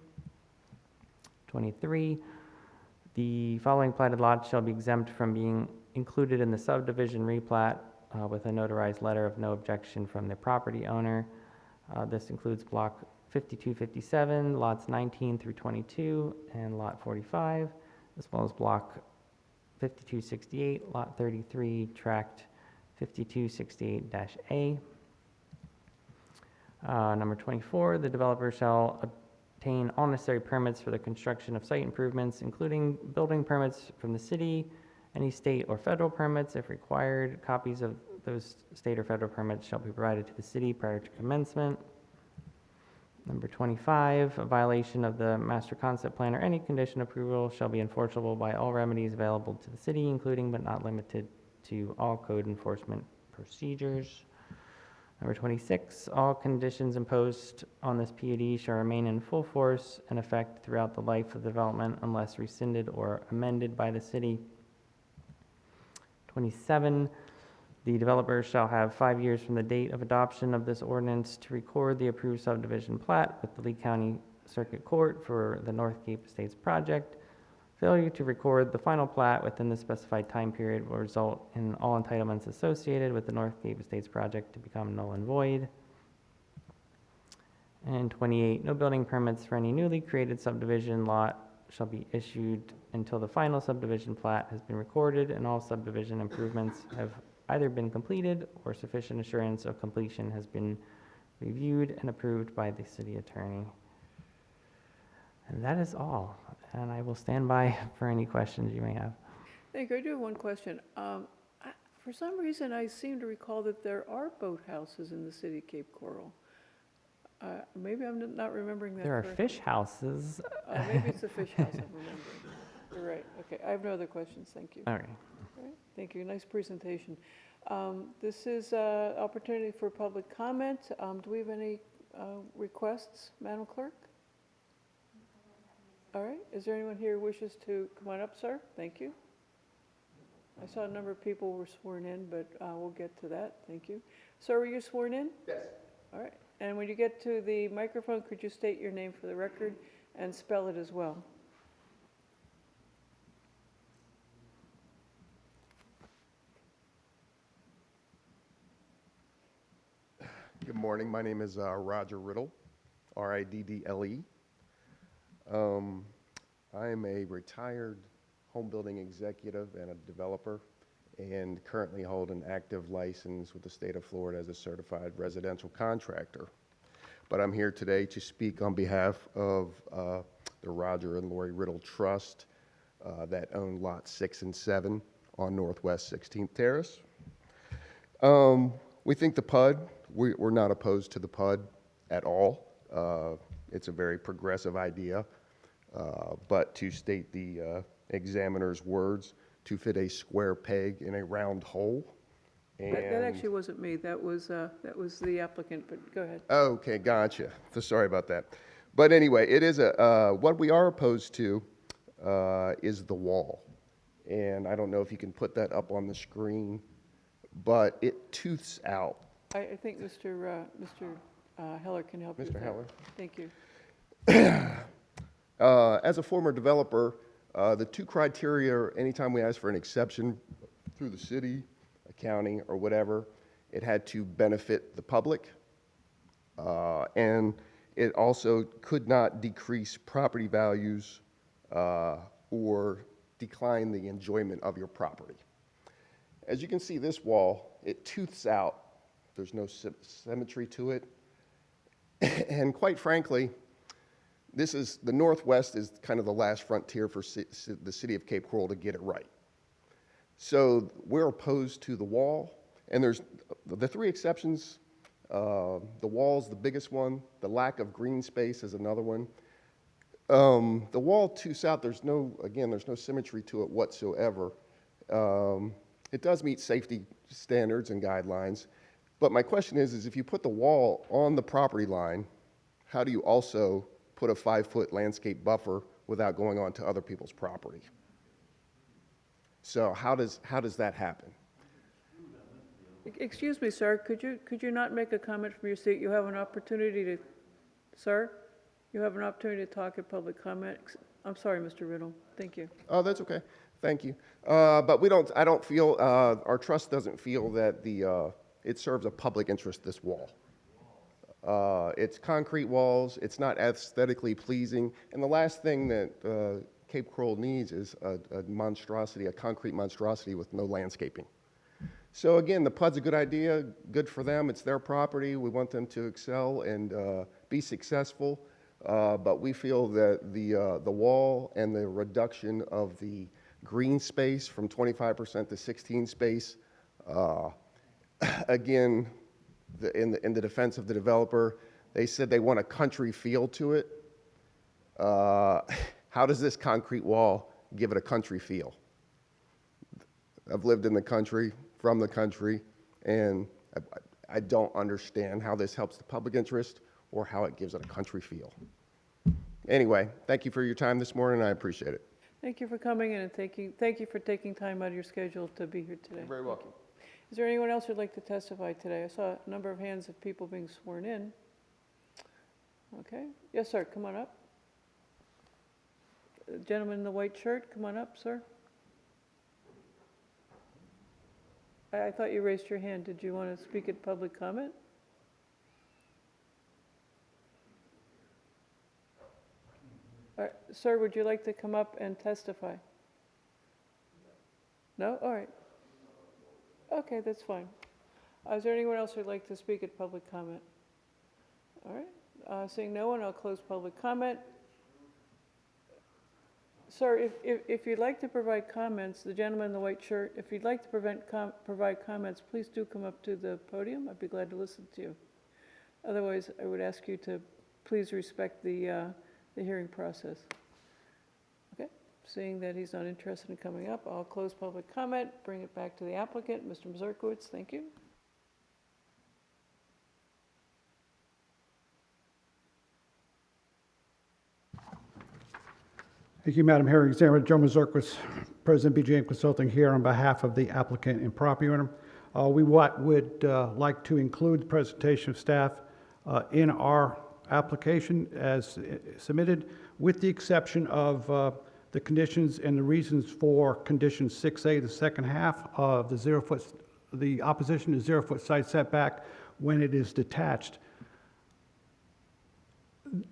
23, the following platted lots shall be exempt from being included in the subdivision replat with a notarized letter of no objection from the property owner. This includes block 5257, lots 19 through 22, and lot 45, as well as block 5268, lot 33, tract 5268-A. Number 24, the developer shall obtain all necessary permits for the construction of site improvements, including building permits from the city, any state or federal permits if required. Copies of those state or federal permits shall be provided to the city prior to commencement. Number 25, a violation of the master concept plan or any condition approval shall be enforceable by all remedies available to the city, including but not limited to all code enforcement procedures. Number 26, all conditions imposed on this PUD shall remain in full force and effect throughout the life of the development unless rescinded or amended by the city. 27, the developer shall have 5 years from the date of adoption of this ordinance to record the approved subdivision plat with the Lee County Circuit Court for the North Cape Estates project. Failure to record the final plat within the specified time period will result in all entitlements associated with the North Cape Estates project to become null and void. And 28, no building permits for any newly created subdivision lot shall be issued until the final subdivision plat has been recorded and all subdivision improvements have either been completed or sufficient assurance of completion has been reviewed and approved by the city attorney. And that is all. And I will stand by for any questions you may have. Thank you. I do have one question. For some reason, I seem to recall that there are boathouses in the city of Cape Coral. Maybe I'm not remembering that There are correctly. fish houses. Maybe it's the fish house I'm remembering. You're right. Okay, I have no other questions. Thank you. All right. All right, thank you. Nice presentation. This is an opportunity for public comment. Do we have any requests, Madam Clerk? All right, is there anyone here who wishes to come on up, sir? Thank you. I saw a number of people were sworn in, but we'll get to that. Thank you. Sir, were you sworn in? Yes. All right, and when you get to the microphone, could you state your name for the record and spell it as well? Good morning. My name is Roger Riddle, R-I-D-D-L-E. I am a retired home building executive and a developer and currently hold an active license with the state of Florida as a certified residential contractor. But I'm here today to speak on behalf of the Roger and Lori Riddle Trust that own lots 6 and 7 on Northwest 16th Terrace. We think the PUD, we're not opposed to the PUD at all. It's a very progressive idea, but to state the examiner's words, to fit a square peg in a round hole. That actually wasn't me. That was the applicant, but go ahead. Okay, gotcha. So sorry about that. But anyway, it is what we are opposed to is the wall. And I don't know if you can put that up on the screen, but it tooths out. I think Mr. Heller can help you with Mr. that. Heller? Thank you. As a former developer, the two criteria, anytime we ask for an exception through the city, a county, or whatever, it had to benefit the public, and it also could not decrease property values or decline the enjoyment of your property. As you can see, this wall, it tooths out. There's no symmetry to it. And quite frankly, the Northwest is kind of the last frontier for the city of Cape Coral to get it right. So we're opposed to the wall, and there's the three exceptions. The wall's the biggest one. The lack of green space is another one. The wall to south, there's no symmetry to it whatsoever. It does meet safety standards and guidelines, but my question is if you put the wall on the property line, how do you also put a 5-foot landscape buffer without going onto other people's property? So how does that happen? Excuse me, sir, could you not make a comment from your seat? You have an opportunity to, sir, you have an opportunity to talk at public comment. I'm sorry, Mr. Riddle. Thank you. Oh, that's okay. Thank you. But I don't feel, our trust doesn't feel that it serves a public interest, this wall. It's concrete walls, it's not aesthetically pleasing, and the last thing that Cape Coral needs is a monstrosity, a concrete monstrosity with no landscaping. So again, the PUD's a good idea, good for them, it's their property, we want them to excel and be successful, but we feel that the wall and the reduction of the green space from 25% to 16 space, again, in the defense of the developer, they said they want a country feel to it. How does this concrete wall give it a country feel? I've lived in the country, from the country, and I don't understand how this helps the public interest or how it gives it a country feel. Anyway, thank you for your time this morning, I appreciate it. Thank you for coming in and thank you for taking time out of your schedule to be here today. You're very welcome. Is there anyone else who'd like to testify today? I saw a number of hands of people being sworn in. Okay. Yes, sir. Come on up. Gentleman in the white shirt, come on up, sir. I thought you raised your hand. Did you want to speak at public comment? Sir, would you like to come up and testify? No? All right. Okay, that's fine. Is there anyone else who'd like to speak at public comment? All right. Seeing no one, I'll close public comment. Sir, if you'd like to provide comments, the gentleman in the white shirt, if you'd like to provide comments, please do come up to the podium. I'd be glad to listen to you. Otherwise, I would ask you to please respect the hearing process. Okay, seeing that he's not interested in coming up, I'll close public comment, bring it back to the applicant, Mr. Mazurkowitz, thank you. Thank you, Madam Hearing Examiner. Joe Mazurkowitz, President BJM Consulting, here on behalf of the applicant and property owner. We would like to include the presentation of staff in our application as submitted, with the exception of the conditions and the reasons for condition 6A, the second half of the opposition to 0-foot side setback when it is detached.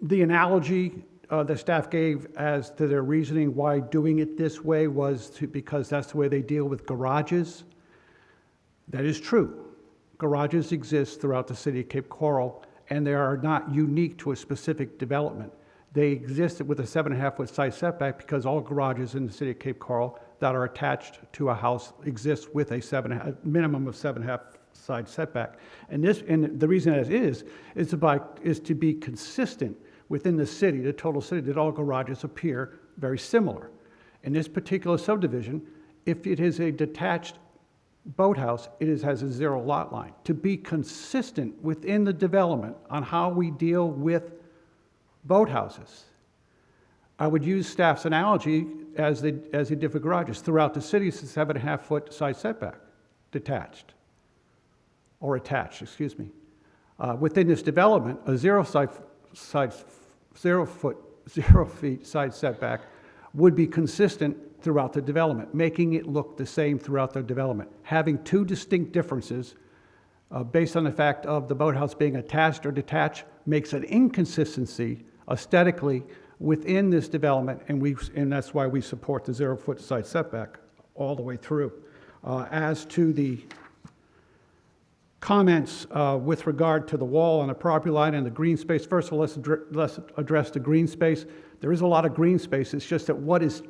The analogy the staff gave as to their reasoning why doing it this way was because that's the way they deal with garages. That is true. Garages exist throughout the city of Cape Coral, and they are not unique to a specific development. They exist with a 7.5-foot side setback because all garages in the city of Cape Coral that are attached to a house exist with a minimum of 7.5 side setback. And the reason that is to be consistent within the city, the total city, that all garages appear very similar. In this particular subdivision, if it is a detached boathouse, has a 0 lot line. To be consistent within the development on how we deal with boathouses, I would use staff's analogy as they did for garages. Throughout the city, it's a 7.5-foot side setback, detached, or attached, excuse me. Within this development, a 0 feet side setback would be consistent throughout the development, making it look the same throughout the development. Having two distinct differences based on the fact of the boathouse being attached or detached makes an inconsistency aesthetically within this development, and that's why we support the 0-foot side setback all the way through. As to the comments with regard to the wall on the property line and the green space. First of all, let's address the green space. There is a lot of green space. It's just that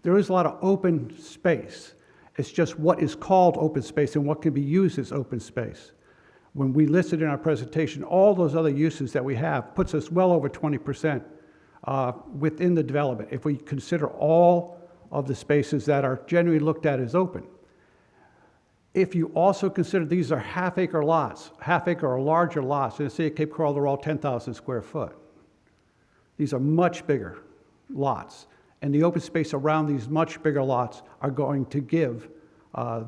there is a lot of open space. It's just what is called open space and what can be used as open space. When we listed in our presentation all those other uses that we have, puts us well over 20% within the development, if we consider all of the spaces that are generally looked at as open. If you also consider these are half-acre lots, half-acre or larger lots, in the city of Cape Coral, they're all 10,000 square foot. These are much bigger lots, and the open space around these much bigger lots are going to give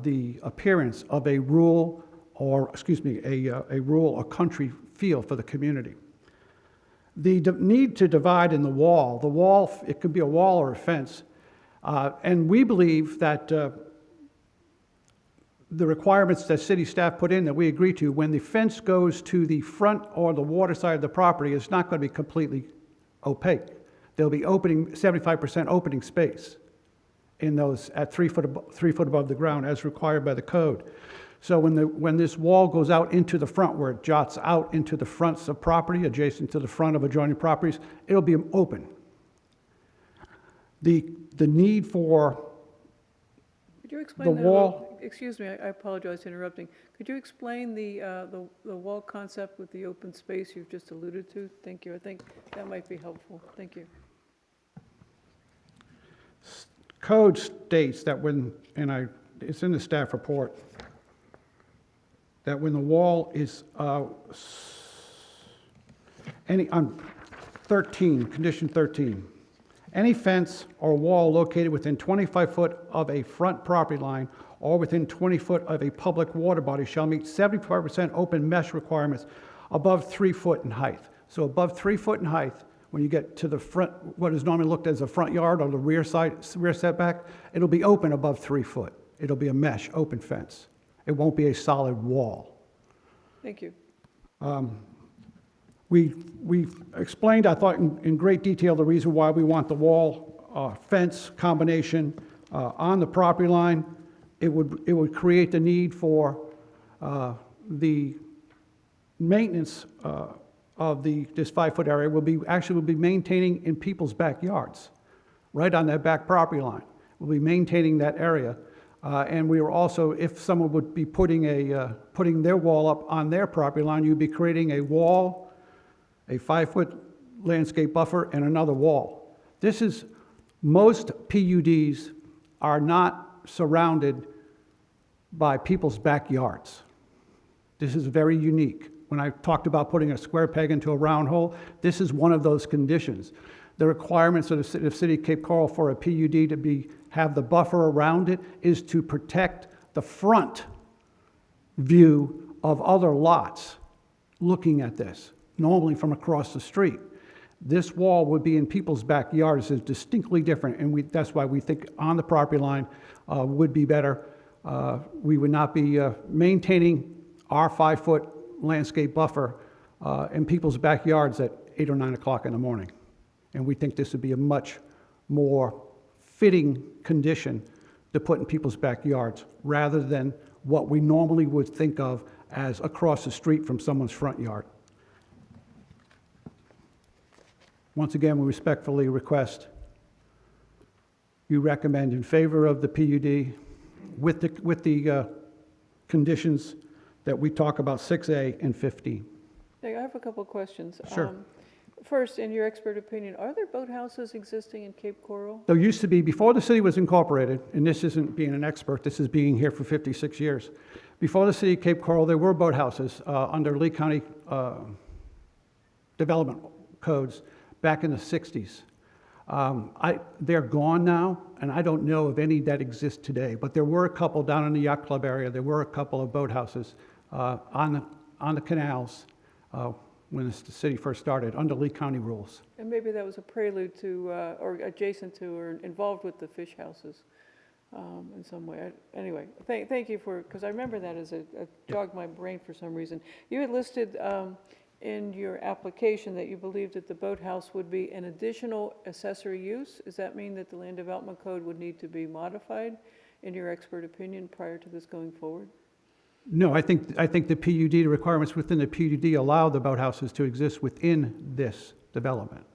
the appearance of a rural, or excuse me, a rural or country feel for the community. The need to divide in the wall, it could be a wall or a fence, and we believe that the requirements that city staff put in that we agree to, when the fence goes to the front or the water side of the property, it's not going to be completely opaque. There'll be 75% opening space in those at 3 foot above the ground as required by the code. So when this wall goes out into the front, where it jots out into the fronts of property adjacent to the front of adjoining properties, it'll be open. The need for Could you explain the that a wall. little? Excuse me, I apologize for interrupting. Could you explain the wall concept with the open space you've just alluded to? Thank you. I think that might be helpful. Thank you. Code states that it's in the staff report, that when the wall is, on 13, condition 13, any fence or wall located within 25 foot of a front property line or within 20 foot of a public water body shall meet 75% open mesh requirements above 3 foot in height. So above 3 foot in height, when you get to the front, what is normally looked at as a front yard or the rear setback, it'll be open above 3 foot. It'll be a mesh, open fence. It won't be a solid wall. Thank you. We explained, I thought, in great detail the reason why we want the wall fence combination on the property line. It would create the need for the maintenance of this 5 foot area will be maintaining in people's backyards, right on that back property line. We'll be maintaining that area. And we are also, if someone would be putting their wall up on their property line, you'd be creating a wall, a 5 foot landscape buffer, and another wall. Most PUDs are not surrounded by people's backyards. This is very unique. When I talked about putting a square peg into a round hole, this is one of those conditions. The requirements of the city of Cape Coral for a PUD to have the buffer around it is to protect the front view of other lots looking at this, normally from across the street. This wall would be in people's backyards, is distinctly different, and that's why we think on the property line would be better. We would not be maintaining our 5 foot landscape buffer in people's backyards at 8 or 9 o'clock in the morning. And we think this would be a much more fitting condition to put in people's backyards rather than what we normally would think of as across the street from someone's front yard. Once again, we respectfully request you recommend in favor of the PUD with the conditions that we talk about 6A and 15. Hey, I have a couple of questions. Sure. First, in your expert opinion, are there boathouses existing in Cape Coral? There used to be, before the city was incorporated, and this isn't being an expert, this is being here for 56 years. Before the city of Cape Coral, there were boathouses under Lee County development codes back in the 60s. They're gone now, and I don't know of any that exist today, but there were a couple down in the yacht club area. There were a couple of boathouses on the canals when the city first started, under Lee County rules. And maybe that was a prelude to, or adjacent to, or involved with the fish houses in some way. Anyway, thank you for, because I remember that as it jogged my brain for some reason. You had listed in your application that you believed that the boathouse would be an additional accessory use. Does that mean that the land development code would need to be modified, in your expert opinion, prior to this going forward? No, I think the PUD, the requirements within the PUD allow the boathouses to exist within this development.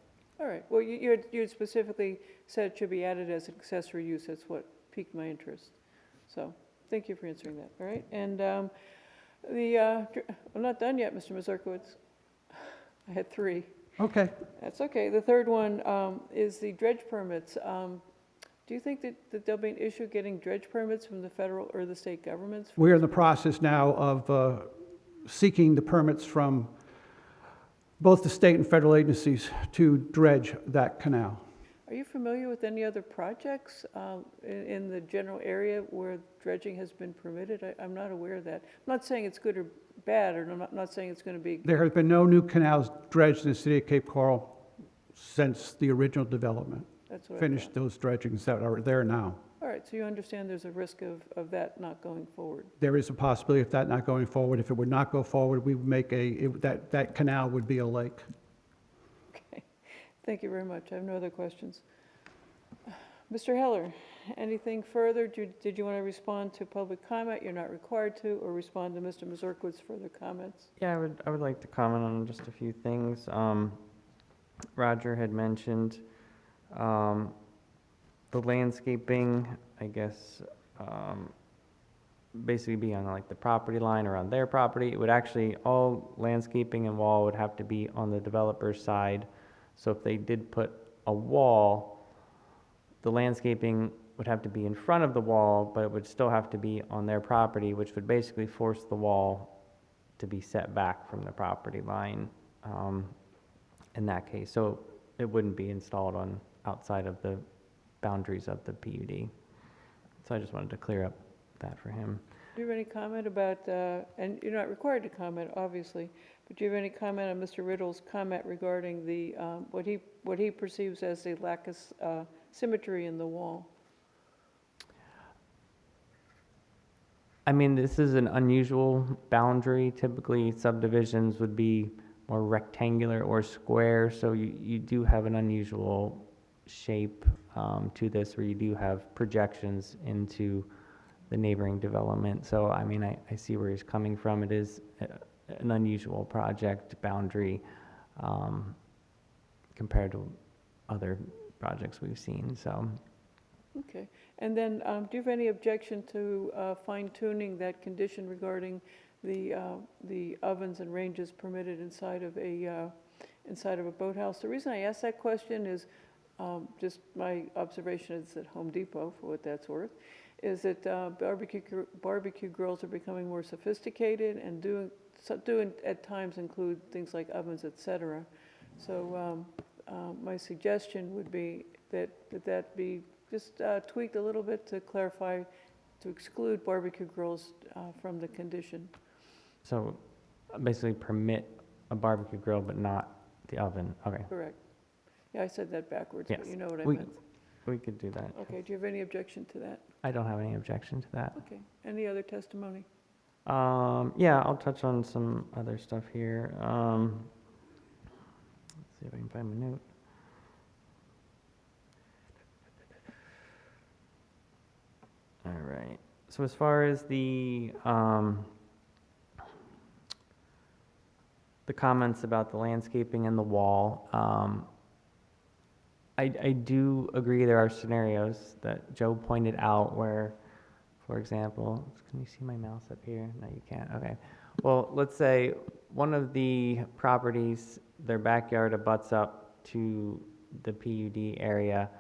All right, well, you had specifically said it should be added as an accessory use, that's what piqued my interest. So, thank you for answering that, all right? And I'm not done yet, Mr. Mazurkowitz. I had 3. Okay. That's okay. The third one is the dredge permits. Do you think that there'll be an issue getting dredge permits from the federal or the state governments? We're in the process now of seeking the permits from both the state and federal agencies to dredge that canal. Are you familiar with any other projects in the general area where dredging has been permitted? I'm not aware of that. I'm not saying it's good or bad, or I'm not saying it's going to be, There have been no new canals dredged in the city of Cape Coral since the original development. that's what I Finished thought. those dredgings that are there now. All right, so you understand there's a risk of that not going forward. There is a possibility of that not going forward. If it would not go forward, we would make that canal would be a lake. Okay, thank you very much. I have no other questions. Mr. Heller, anything further? Did you want to respond to public comment? You're not required to, or respond to Mr. Mazurkowitz's further comments? Yeah, I would like to comment on just a few things. Roger had mentioned the landscaping, I guess, basically be on like the property line or on their property. It would actually, all landscaping and wall would have to be on the developer's side. So if they did put a wall, the landscaping would have to be in front of the wall, but it would still have to be on their property, which would basically force the wall to be set back from the property line in that case. So it wouldn't be installed on outside of the boundaries of the PUD. So I just wanted to clear up that for him. Do you have any comment about, and you're not required to comment, obviously, but do you have any comment on Mr. Riddle's comment regarding the, what he perceives as the lack of symmetry in the wall? I mean, this is an unusual boundary. Typically, subdivisions would be more rectangular or square, so you do have an unusual shape to this, where you do have projections into the neighboring development. So, I mean, I see where he's coming from. It is an unusual project boundary compared to other projects we've seen, so. Okay, and then do you have any objection to fine tuning that condition regarding the ovens and ranges permitted inside of a boathouse? The reason I ask that question is, just my observation is at Home Depot, for what that's worth, is that barbecue grills are becoming more sophisticated and do at times include things like ovens, et cetera. So my suggestion would be that be just tweaked a little bit to clarify, to exclude barbecue grills from the condition. So basically permit a barbecue grill, but not the oven. Okay. Correct. Yeah, I said that backwards, Yes. but you know what I We- meant. We could do that. Okay, do you have any objection to that? I don't have any objection to that. Okay, any other testimony? Yeah, I'll touch on some other stuff here. Let's see if I can find my note. All right. So as far as the comments about the landscaping and the wall, I do agree there are scenarios that Joe pointed out where, for example, can you see my mouse up here? No, you can't. Okay. Well, let's say one of the properties, their backyard abuts up to the PUD area,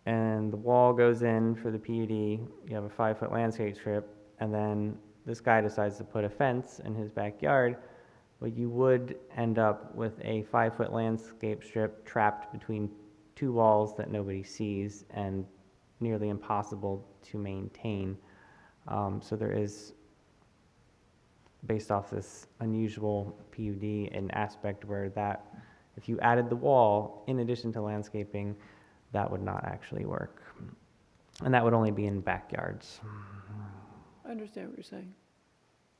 and the wall goes in for the PUD. You have a 5-foot landscape strip, and then this guy decides to put a fence in his backyard. Well, you would end up with a 5-foot landscape strip trapped between two walls that nobody sees and nearly impossible to maintain. So there is, based off this unusual PUD, an aspect where that, if you added the wall in addition to landscaping, that would not actually work. And that would only be in backyards. I understand what you're saying.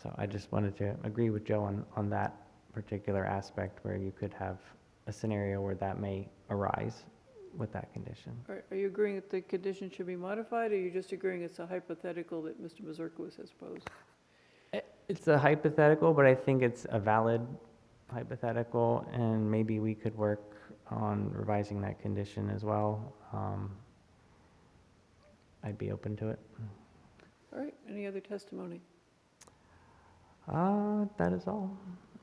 So I just wanted to agree with Joe on that particular aspect where you could have a scenario where that may arise with that condition. Are you agreeing that the condition should be modified, or are you just agreeing it's a hypothetical that Mr. Mazurkowitz has posed? It's a hypothetical, but I think it's a valid hypothetical, and maybe we could work on revising that condition as well. I'd be open to it. All right, any other testimony? That is all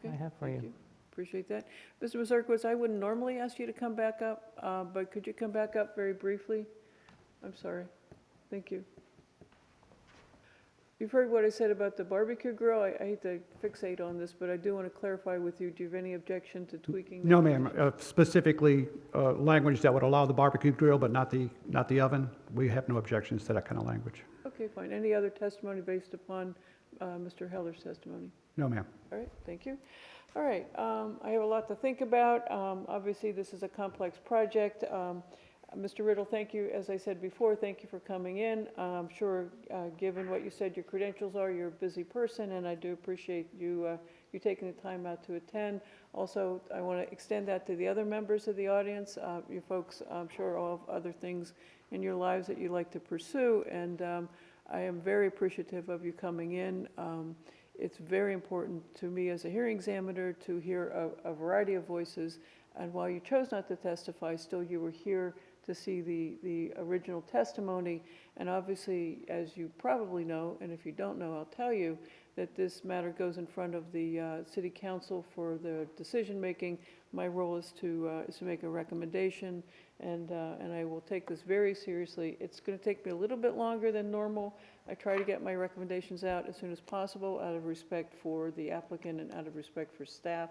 I Okay, have for thank you. Appreciate that. Mr. Mazurkowitz, I wouldn't normally ask you to come back up, but could you come back up very briefly? I'm sorry. Thank you. You've heard what I said about the barbecue grill. I hate to fixate on this, but I do want to clarify with you, do you have any objection to tweaking? No, ma'am. Specifically, language that would allow the barbecue grill, but not the oven. We have no objections to that kind of language. Okay, fine. Any other testimony based upon Mr. Heller's testimony? No, ma'am. All right, thank you. All right, I have a lot to think about. Obviously, this is a complex project. Mr. Riddle, thank you, as I said before, thank you for coming in. I'm sure, given what you said your credentials are, you're a busy person, and I do appreciate you taking the time out to attend. Also, I want to extend that to the other members of the audience. You folks, I'm sure, all have other things in your lives that you like to pursue, and I am very appreciative of you coming in. It's very important to me as a hearing examiner to hear a variety of voices, and while you chose not to testify, still you were here to see the original testimony. And obviously, as you probably know, and if you don't know, I'll tell you, that this matter goes in front of the City Council for the decision-making. My role is to make a recommendation, and I will take this very seriously. It's going to take me a little bit longer than normal. I try to get my recommendations out as soon as possible out of respect for the applicant and out of respect for staff.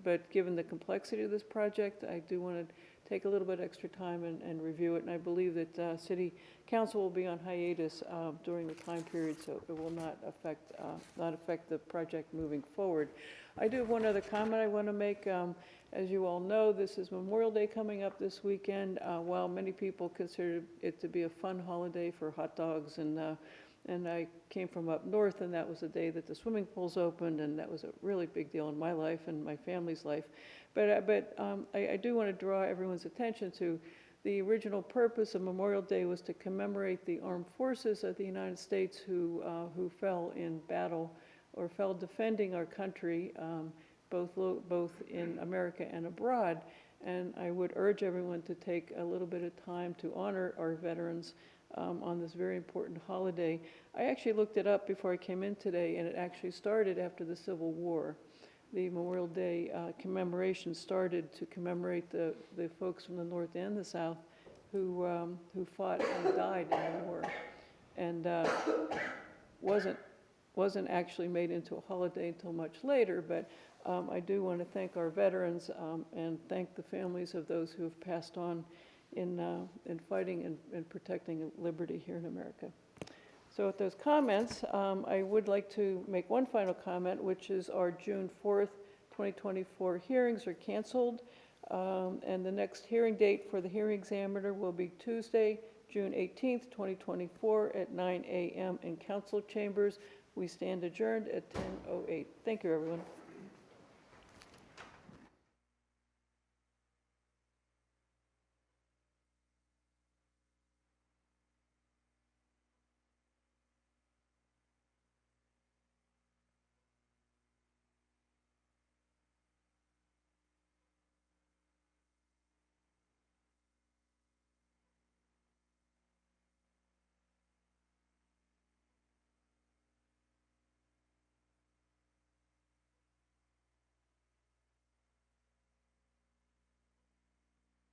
But given the complexity of this project, I do want to take a little bit extra time and review it. And I believe that City Council will be on hiatus during the time period, so it will not affect the project moving forward. I do have one other comment I want to make. As you all know, this is Memorial Day coming up this weekend. While many people consider it to be a fun holiday for hot dogs, and I came from up north, and that was the day that the swimming pools opened, and that was a really big deal in my life and my family's life. But I do want to draw everyone's attention to the original purpose of Memorial Day was to commemorate the armed forces of the United States who fell in battle or fell defending our country, both in America and abroad. And I would urge everyone to take a little bit of time to honor our veterans on this very important holiday. I actually looked it up before I came in today, and it actually started after the Civil War. The Memorial Day commemoration started to commemorate the folks from the North and the South who fought and died in the war, and wasn't actually made into a holiday until much later. But I do want to thank our veterans and thank the families of those who have passed on in fighting and protecting liberty here in America. So with those comments, I would like to make one final comment, which is our June 4th, 2024 hearings are canceled. And the next hearing date for the hearing examiner will be Tuesday, June 18th, 2024 at 9 a.m. in council chambers. We stand adjourned at 10:08. Thank you, everyone.